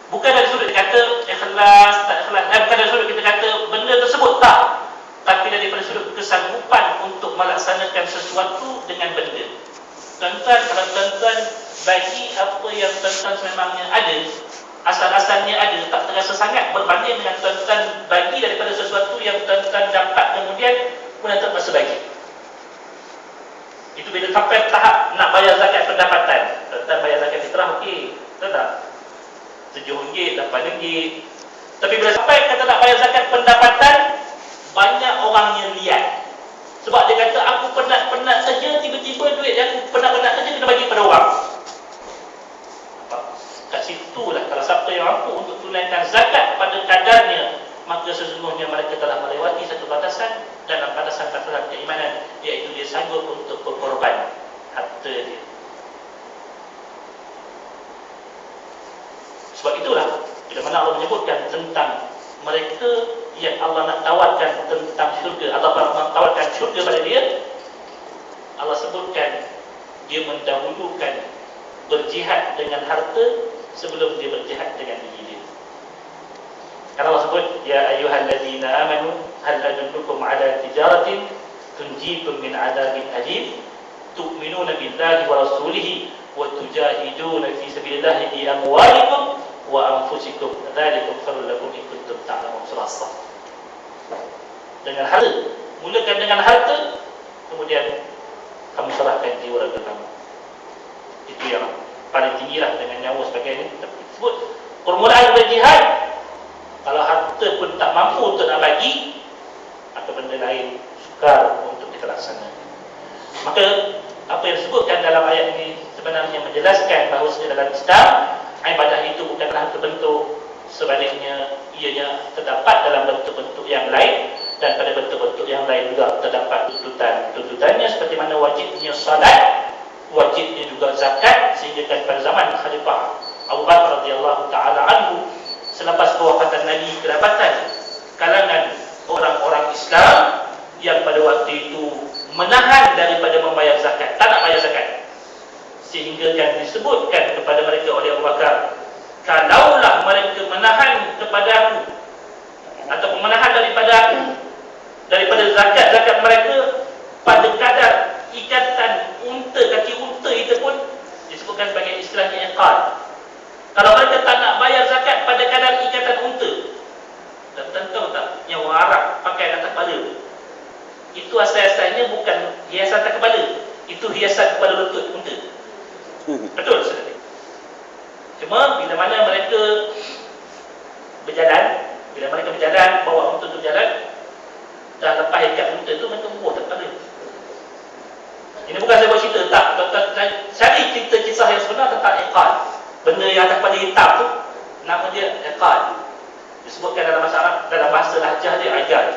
Bukan dari sudut kata ikhlas, tak ikhlas. Bukan dari sudut kita kata benda tersebut tak. Tapi daripada sudut kesanggupan untuk melaksanakan sesuatu dengan benda. Tuan-tuan, kalau tuan-tuan bagi apa yang tuan-tuan sememangnya ada, asal-asalnya ada, tak terasa sangat berbanding dengan tuan-tuan bagi daripada sesuatu yang tuan-tuan dapat kemudian pun tuan masa bagi. Itu bila sampai tahap nak bayar zakat pendapatan. Tuan-tuan bayar zakat fitrah, okey. Betul tak? RM7, RM8. Tapi bila sampai kata nak bayar zakat pendapatan, banyak orang yang lihat. Sebab dia kata, aku penat-penat saja, tiba-tiba duit yang aku penat-penat saja kena bagi pada orang. Kat situlah, kalau siapa yang mampu untuk tunaikan zakat pada kadarnya, maka sesungguhnya mereka telah melewati satu batasan dalam batasan-batasan keimanan, iaitu dia sanggup untuk berkorban harta dia. Sebab itulah, bila mana Allah menyebutkan tentang mereka yang Allah nak tawarkan tentang syurga, atau nak tawarkan syurga pada dia, Allah sebutkan dia mendahulukan berjihad dengan harta sebelum dia berjihad dengan diri dia. Kan Allah sebut, ya ayyuhallazina amanu hal adullukum ala tijaratin tunjikum min adabin alim tu'minuna billahi wa rasulihi wa tujahiduna fi sabilillahi bi amwalikum wa anfusikum dzalikum khairul lakum in kuntum ta'lamun. Surah As-Saff. Dengan harta, mulakan dengan harta, kemudian kamu serahkan jiwa raga kamu. Itu yang paling tinggilah, dengan nyawa sebagainya. Sebut permulaan berjihad. Kalau harta pun tak mampu untuk nak bagi, atau benda lain sukar untuk kita laksanakan. Maka apa yang disebutkan dalam ayat ini sebenarnya menjelaskan bahawa dalam Islam ibadah itu bukanlah terbentuk, sebaliknya ianya terdapat dalam bentuk-bentuk yang lain, dan pada bentuk-bentuk yang lain juga terdapat tuntutannya, seperti mana wajibnya salat, wajibnya juga zakat. Sehingga kan pada zaman Khalifah Abu Bakar radhiyallahu taala anhu, selepas kewafatan Nabi, kedapatan kalangan orang-orang Islam yang pada waktu itu menahan daripada membayar zakat, tak nak bayar zakat. Sehingga kan disebutkan kepada mereka oleh Abu Bakar, kalaulah mereka menahan kepada aku, atau menahan daripada zakat-zakat mereka pada kadar ikatan unta, kaki unta itu pun disebutkan sebagai istilahnya iqad. Kalau mereka tak nak bayar zakat pada kadar ikatan unta, dan tahu tak, nyawa Arab pakai atas kepala, itu asal-asalnya bukan hiasan atas kepala, itu hiasan kepala lutut unta. Betul saudara. Cuma bila mana mereka berjalan, bawa unta tu berjalan, dah lepas ikat unta tu, mereka bubuh tak kepala. Ini bukan saya buat cerita, tak. Cari cerita kisah yang sebenar tentang iqad. Benda yang atas kepala hitam tu, nama dia iqad. Disebutkan dalam bahasa Arab, dalam bahasa lahjah dia iqad.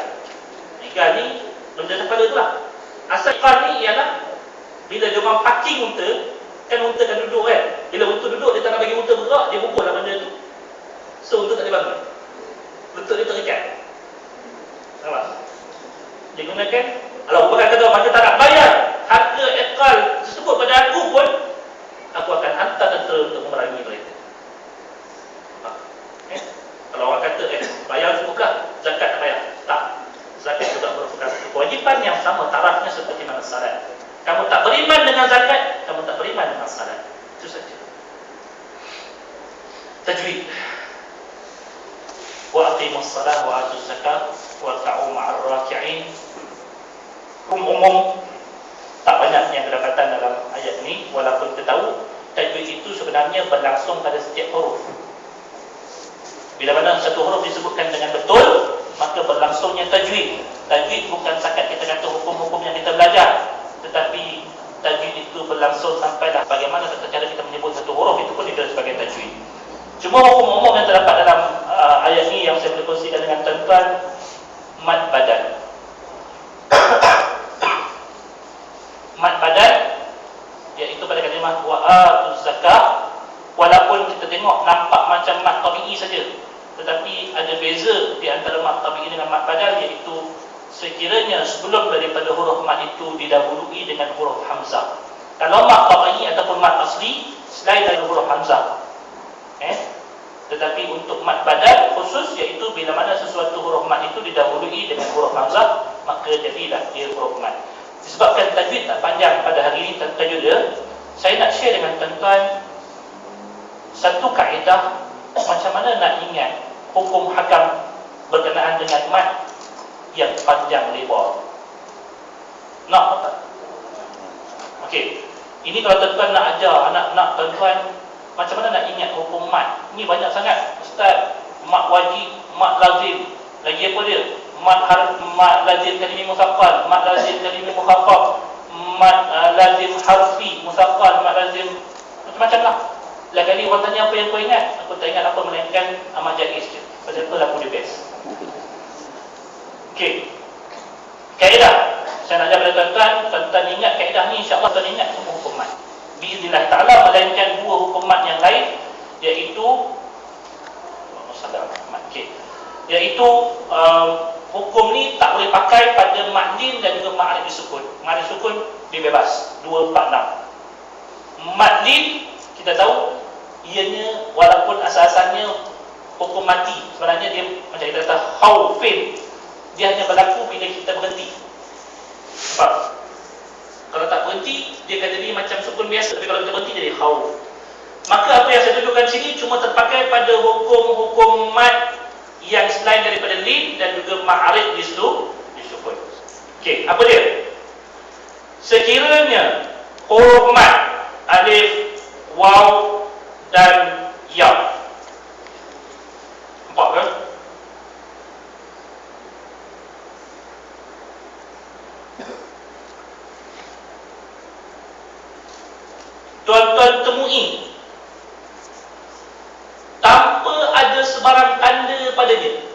Iqad ni benda atas kepala tu lah. Asal iqad ni ialah bila dia orang parking unta, kan unta kan duduk kan. Bila unta duduk, dia tak nak bagi unta bergerak, dia bubuhlah benda tu. So unta tak boleh bangun, lutut dia terikat. Nampak? digunakan. Kalau orang kata maka tak nak bayar harga ekal tersebut pada aku pun, aku akan hantar tentera untuk memerangi mereka. Kalau orang kata bayar cukuplah, zakat tak bayar. Tak. Zakat juga merupakan kewajipan yang sama tarafnya seperti mana salat. Kamu tak beriman dengan zakat, kamu tak beriman dengan salat. Itu saja. Tajwid. Wa aqimus salah wa atuz zakat wa ta'u ma'ar raki'in. Umum tak banyak yang kedapatan dalam ayat ini, walaupun kita tahu tajwid itu sebenarnya berlangsung pada setiap huruf. Bila mana satu huruf disebutkan dengan betul, maka berlangsungnya tajwid. Tajwid bukan sakat kita kata hukum-hukum yang kita belajar, tetapi tajwid itu berlangsung sampailah bagaimana tata cara kita menyebut satu huruf, itu pun dikira sebagai tajwid. Cuma hukum umum yang terdapat dalam ayat ini yang saya boleh kongsikan dengan tuan-tuan, mad badan. Mad badan iaitu pada kalimah wa atuz zakat, walaupun kita tengok nampak macam mad tabi'i saja, tetapi ada beza di antara mad tabi'i dengan mad badal, iaitu sekiranya sebelum daripada huruf mad itu didahului dengan huruf hamzah. Kalau mad tabi'i ataupun mad asli selain dari huruf hamzah. Tetapi untuk mad badal khusus, iaitu bila mana sesuatu huruf mad itu didahului dengan huruf hamzah, maka jadilah dia huruf mad. Disebabkan tajwid tak panjang pada hari ini tajwid dia, saya nak share dengan tuan-tuan satu kaedah macam mana nak ingat hukum hakam berkenaan dengan mad yang panjang lebar. Nak tak? Okey. Ini kalau tuan-tuan nak ajar anak-anak tuan-tuan macam mana nak ingat hukum mad. Ini banyak sangat. Ustaz, mad wajib, mad lazim, lagi apa dia? Mad lazim kalimi musaqqal, mad lazim kalimi mukhaffaf, mad lazim harfi musaqqal, mad lazim macam-macam lah. Lain kali orang tanya apa yang kau ingat, aku tak ingat apa melainkan amat jais je. Pasal tu aku the best. Okey. Kaedah saya nak ajar pada tuan-tuan, tuan-tuan ingat kaedah ni, insya-Allah tuan ingat semua hukum mad. Biiznillah ta'ala, melainkan dua hukum mad yang lain, iaitu iaitu hukum ni tak boleh pakai pada mad lin dan juga mad alif disukun. Mad alif disukun dia bebas 246. Mad lin kita tahu ianya walaupun asal-asalnya hukum mati, sebenarnya dia macam kita kata khaufin, dia hanya berlaku bila kita berhenti. Nampak? Kalau tak berhenti, dia akan jadi macam sukun biasa. Tapi kalau kita berhenti, jadi khauf. Maka apa yang saya tunjukkan sini cuma terpakai pada hukum-hukum mad yang selain daripada lin dan juga ma'arif disukun. Okey, apa dia? Sekiranya huruf mad alif, waw dan ya. Nampak kan? Tuan-tuan temui tanpa ada sebarang tanda padanya,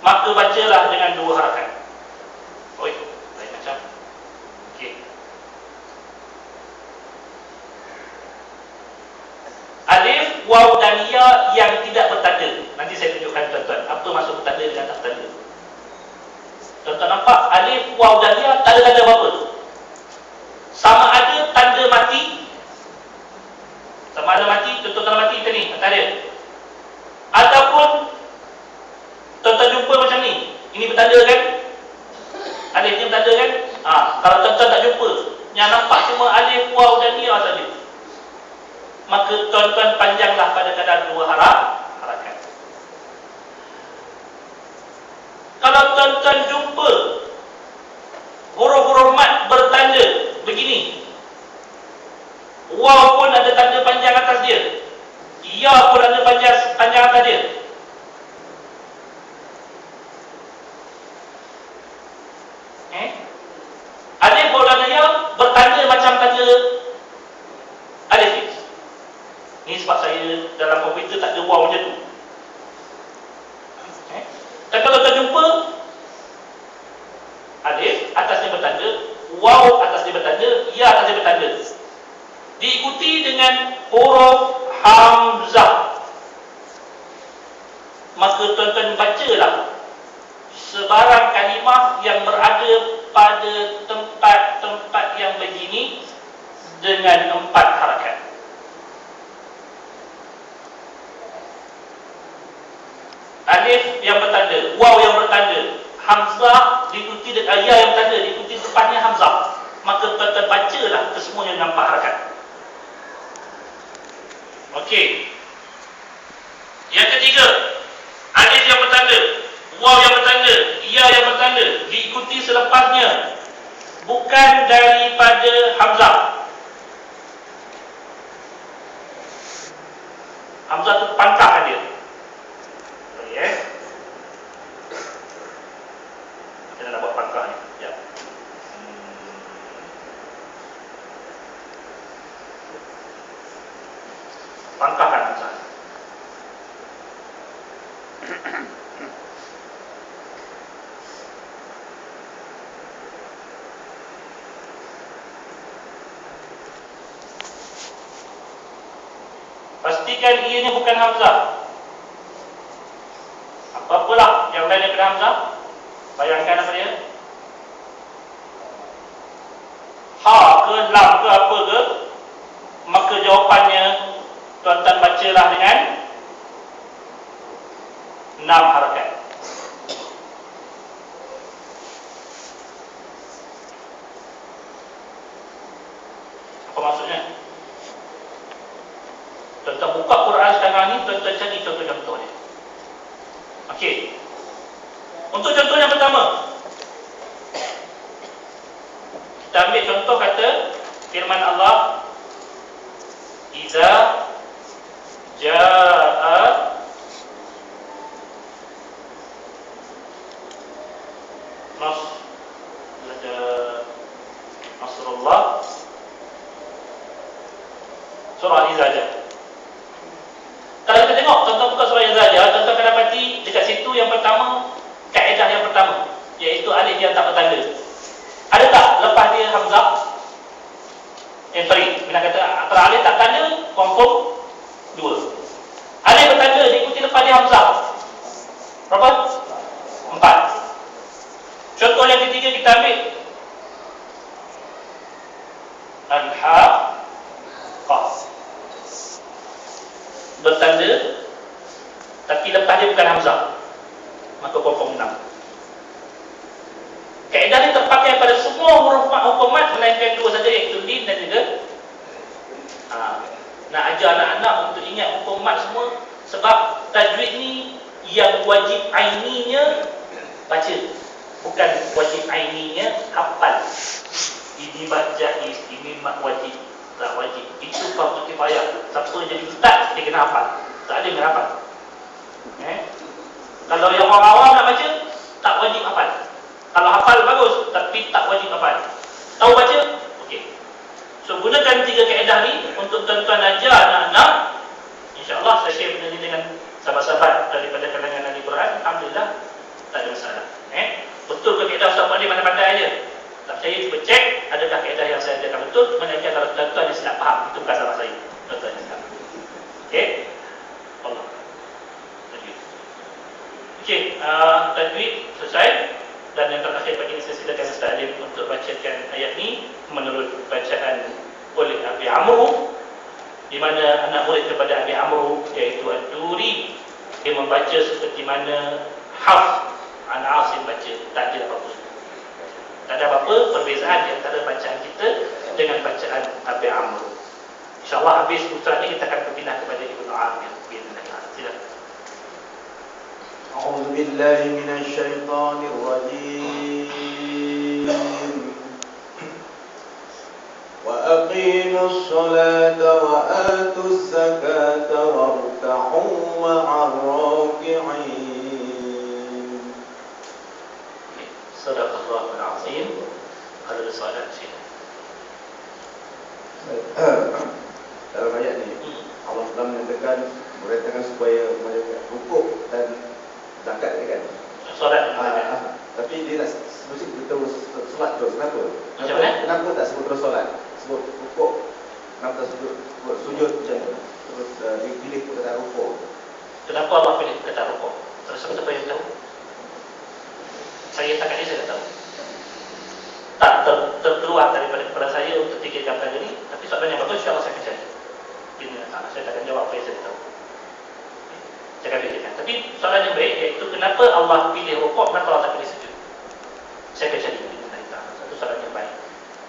maka bacalah dengan dua harakat. Oi, lain macam. Okey. Alif, waw dan ya yang tidak bertanda. Nanti saya tunjukkan tuan-tuan apa maksud bertanda dengan tak bertanda. Tuan-tuan nampak alif, waw dan ya tak ada tanda apa-apa. Sama ada tanda mati, sama ada mati, contoh tanda mati kita ni, tak ada. Ataupun tuan-tuan jumpa macam ni, ini bertanda kan? Alif ni bertanda kan? Kalau tuan-tuan tak jumpa, yang nampak cuma alif, waw dan ya saja, maka tuan-tuan panjanglah pada kadar dua harakat. Kalau tuan-tuan jumpa huruf-huruf mad bertanda begini, waw pun ada tanda panjang atas dia, ya pun ada panjang atas dia, alif, waw dan ya bertanda macam tanda alif. Ini sebab saya dalam komputer tak ada waw macam tu. Dan kalau kita jumpa alif atasnya bertanda, waw atasnya bertanda, ya atasnya bertanda, diikuti dengan huruf hamzah, maka tuan-tuan bacalah sebarang kalimah yang berada pada tempat-tempat yang begini dengan 4 harakat. Alif yang bertanda, waw yang bertanda, hamzah diikuti dengan ya yang bertanda diikuti depannya hamzah, maka terbacalah kesemuanya dengan 4 harakat. Okey. Yang ketiga, alif yang bertanda, waw yang bertanda, ya yang bertanda diikuti selepasnya bukan daripada hamzah. Hamzah tu pangkah dia. Okey. Kita nak buat pangkah ni. Ya. Pangkahkan hamzah. Pastikan ianya bukan hamzah. Apa-apalah yang lain daripada hamzah, bayangkan apa dia? Ha ke, lam ke, apa ke, maka jawapannya tuan-tuan bacalah dengan 6 harakat. Apa maksudnya? Tuan-tuan buka Quran sekarang ni, tuan-tuan cari contoh-contoh dia. Okey. Untuk contoh yang pertama, kita ambil contoh kata firman Allah, Iza jaa Nasrullah, surah Al-Izzajah. Kalau kita tengok, tuan-tuan buka surah Al-Izzajah, tuan-tuan akan dapati dekat situ yang pertama, kaedah yang pertama, iaitu alif yang tak bertanda. Ada tak lepas dia hamzah? Sorry, bila kata antara alif tak tanda, confirm 2. Alif bertanda diikuti lepas dia hamzah. Berapa? 4. Contoh yang ketiga kita ambil Al-Haqqah, bertanda tapi lepas dia bukan hamzah, maka confirm 6. Kaedah ini terpakai pada semua huruf hukumat melainkan 2 saja, iaitu lin dan juga nak ajar anak-anak untuk ingat hukumat semua, sebab tajwid ni yang wajib aininya baca, bukan wajib aininya hafal. Ini mat jaiz, ini mat wajib, tak wajib. Itu fardu kifayah. Siapa jadi ustaz dia kena hafal, tak ada yang kena hafal. Kalau yang orang awam nak baca, tak wajib hafal. Kalau hafal bagus, tapi tak wajib hafal. Tahu baca? Okey. So gunakan 3 kaedah ni untuk tuan-tuan ajar anak-anak. InsyaAllah saya share benda ni dengan sahabat-sahabat daripada kalangan ahli Quran. Alhamdulillah, tak ada masalah. Betul ke kaedah Ustaz Fadil pandai-pandai aja? Tak percaya, cuba cek adakah kaedah yang saya ajarkan betul. Sebenarnya kalau tuan-tuan yang silap faham, itu bukan salah saya. Tuan-tuan yang silap. Okey? Allah. Tajwid. Okey, tajwid selesai. Dan yang terakhir pagi ini saya silakan Ustaz Alim untuk bacakan ayat ni menurut bacaan oleh Abi Amru, di mana anak murid kepada Abi Amru iaitu Ad-Duri, dia membaca seperti mana Hafs an Asim baca. Tak ada apa-apa. Tak ada apa-apa perbezaan di antara bacaan kita dengan bacaan Abi Amru. InsyaAllah habis putra ni kita akan berpindah kepada Ibnu Amir. Silakan. أعوذ بالله من الشيطان الرجيم وأقيموا الصلاة وآتوا الزكاة واركعوا مع الراكعين. صدق الله العظيم. Ada soalan sih. Dalam ayat ini Allah telah menyatakan merintahkan supaya mereka rukuk dan zakat kan? Solat. Tapi dia nak mesti kita solat terus. Kenapa? Macam mana? Kenapa tak sebut terus solat? Sebut rukuk. Kenapa tak sebut sujud je? Terus dipilih kata rukuk. Kenapa Allah pilih kata rukuk? Terus siapa yang tahu? Saya tak kata saya tak tahu. Tak terkeluar daripada kepala saya untuk fikirkan perkara ini. Tapi soalan yang bagus, insyaAllah saya akan cari. Saya tak akan jawab apa yang saya tahu. Saya akan fikirkan. Tapi soalan yang baik iaitu kenapa Allah pilih rukuk, kenapa Allah tak pilih sujud? Saya akan cari. Satu soalan yang baik.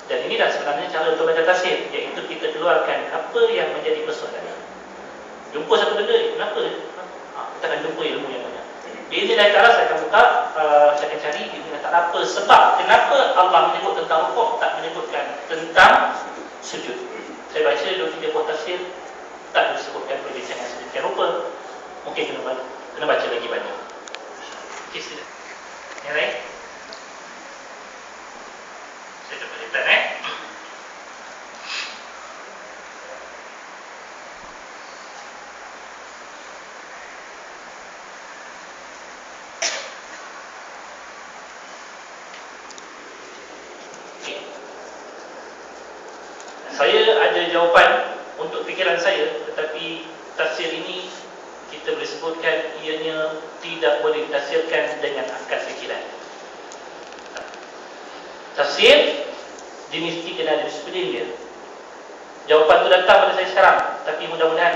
Dan inilah sebenarnya cara untuk baca tafsir, iaitu kita keluarkan apa yang menjadi persoalan. Jumpa satu benda ni, kenapa? Kita akan jumpa ilmu yang banyak. Biiznillah ta'ala saya akan buka, saya akan cari biiznillah ta'ala apa sebab kenapa Allah menyebut tentang rukuk, tak menyebutkan tentang sujud. Saya baca 2-3 buah tafsir, tak disebutkan perbincangan sedemikian rupa. Mungkin kena baca lagi banyak. Okey, sila. Yang lain? Saya dapat lihat Saya ada jawapan untuk fikiran saya, tetapi tafsir ini kita boleh sebutkan ianya tidak boleh ditafsirkan dengan akal fikiran. Tafsir dia mesti kena ada disiplin dia. Jawapan tu datang pada saya sekarang, tapi mudah-mudahan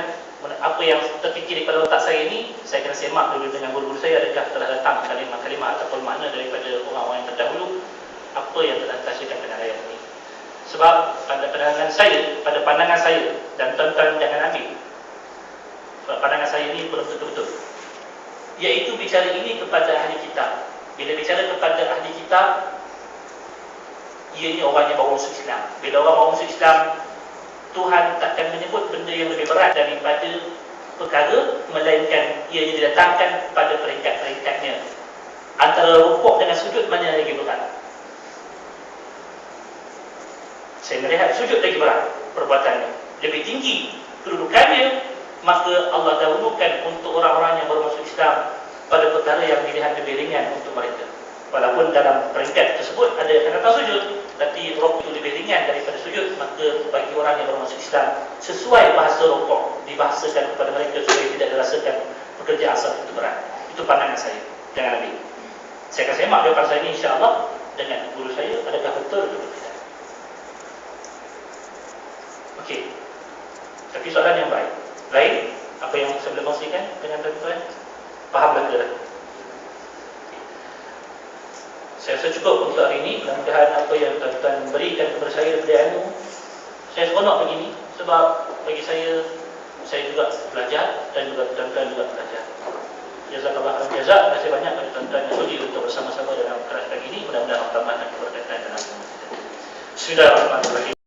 apa yang terfikir di kepala otak saya ini, saya kena semak dulu dengan guru-guru saya, adakah telah datang kalimah-kalimah ataupun makna daripada orang-orang yang terdahulu, apa yang telah ditafsirkan dengan ayat ini. Sebab pada pandangan saya dan tuan-tuan jangan ambil, sebab pandangan saya ini belum tentu betul, iaitu bicara ini kepada ahli kitab. Bila bicara kepada ahli kitab, ianya orang yang baru masuk Islam. Bila orang baru masuk Islam, Tuhan takkan menyebut benda yang lebih berat daripada perkara, melainkan ianya didatangkan pada peringkat-peringkatnya. Antara rukuk dengan sujud, mana yang lagi berat? Saya melihat sujud lagi berat perbuatannya, lebih tinggi kedudukannya, maka Allah dahulukan untuk orang-orang yang baru masuk Islam pada perkara yang dilihat lebih ringan untuk mereka. Walaupun dalam peringkat tersebut ada yang akan datang sujud, tapi rukuk itu lebih ringan daripada sujud, maka bagi orang yang baru masuk Islam, sesuai bahasa rukuk, dibahasakan kepada mereka supaya tidak dirasakan pekerjaan asal itu berat. Itu pandangan saya. Jangan ambil. Saya akan semak jawapan saya ini insya-Allah dengan guru saya, adakah betul atau tidak. Okey. Tapi soalan yang baik. Lain apa yang saya boleh kongsikan dengan tuan-tuan? Faham ke tak? Saya rasa cukup untuk hari ini. Mudah-mudahan apa yang tuan-tuan berikan kepada saya daripada ilmu, saya seronok begini. Sebab bagi saya juga belajar dan juga tuan-tuan juga belajar. Jazakallah khairan jazak. Terima kasih banyak kepada tuan-tuan yang sudi untuk bersama-sama dalam kelas pagi ini. Mudah-mudahan Allah tambahkan keberkatan dalam hidup kita. Bismillahirrahmanirrahim.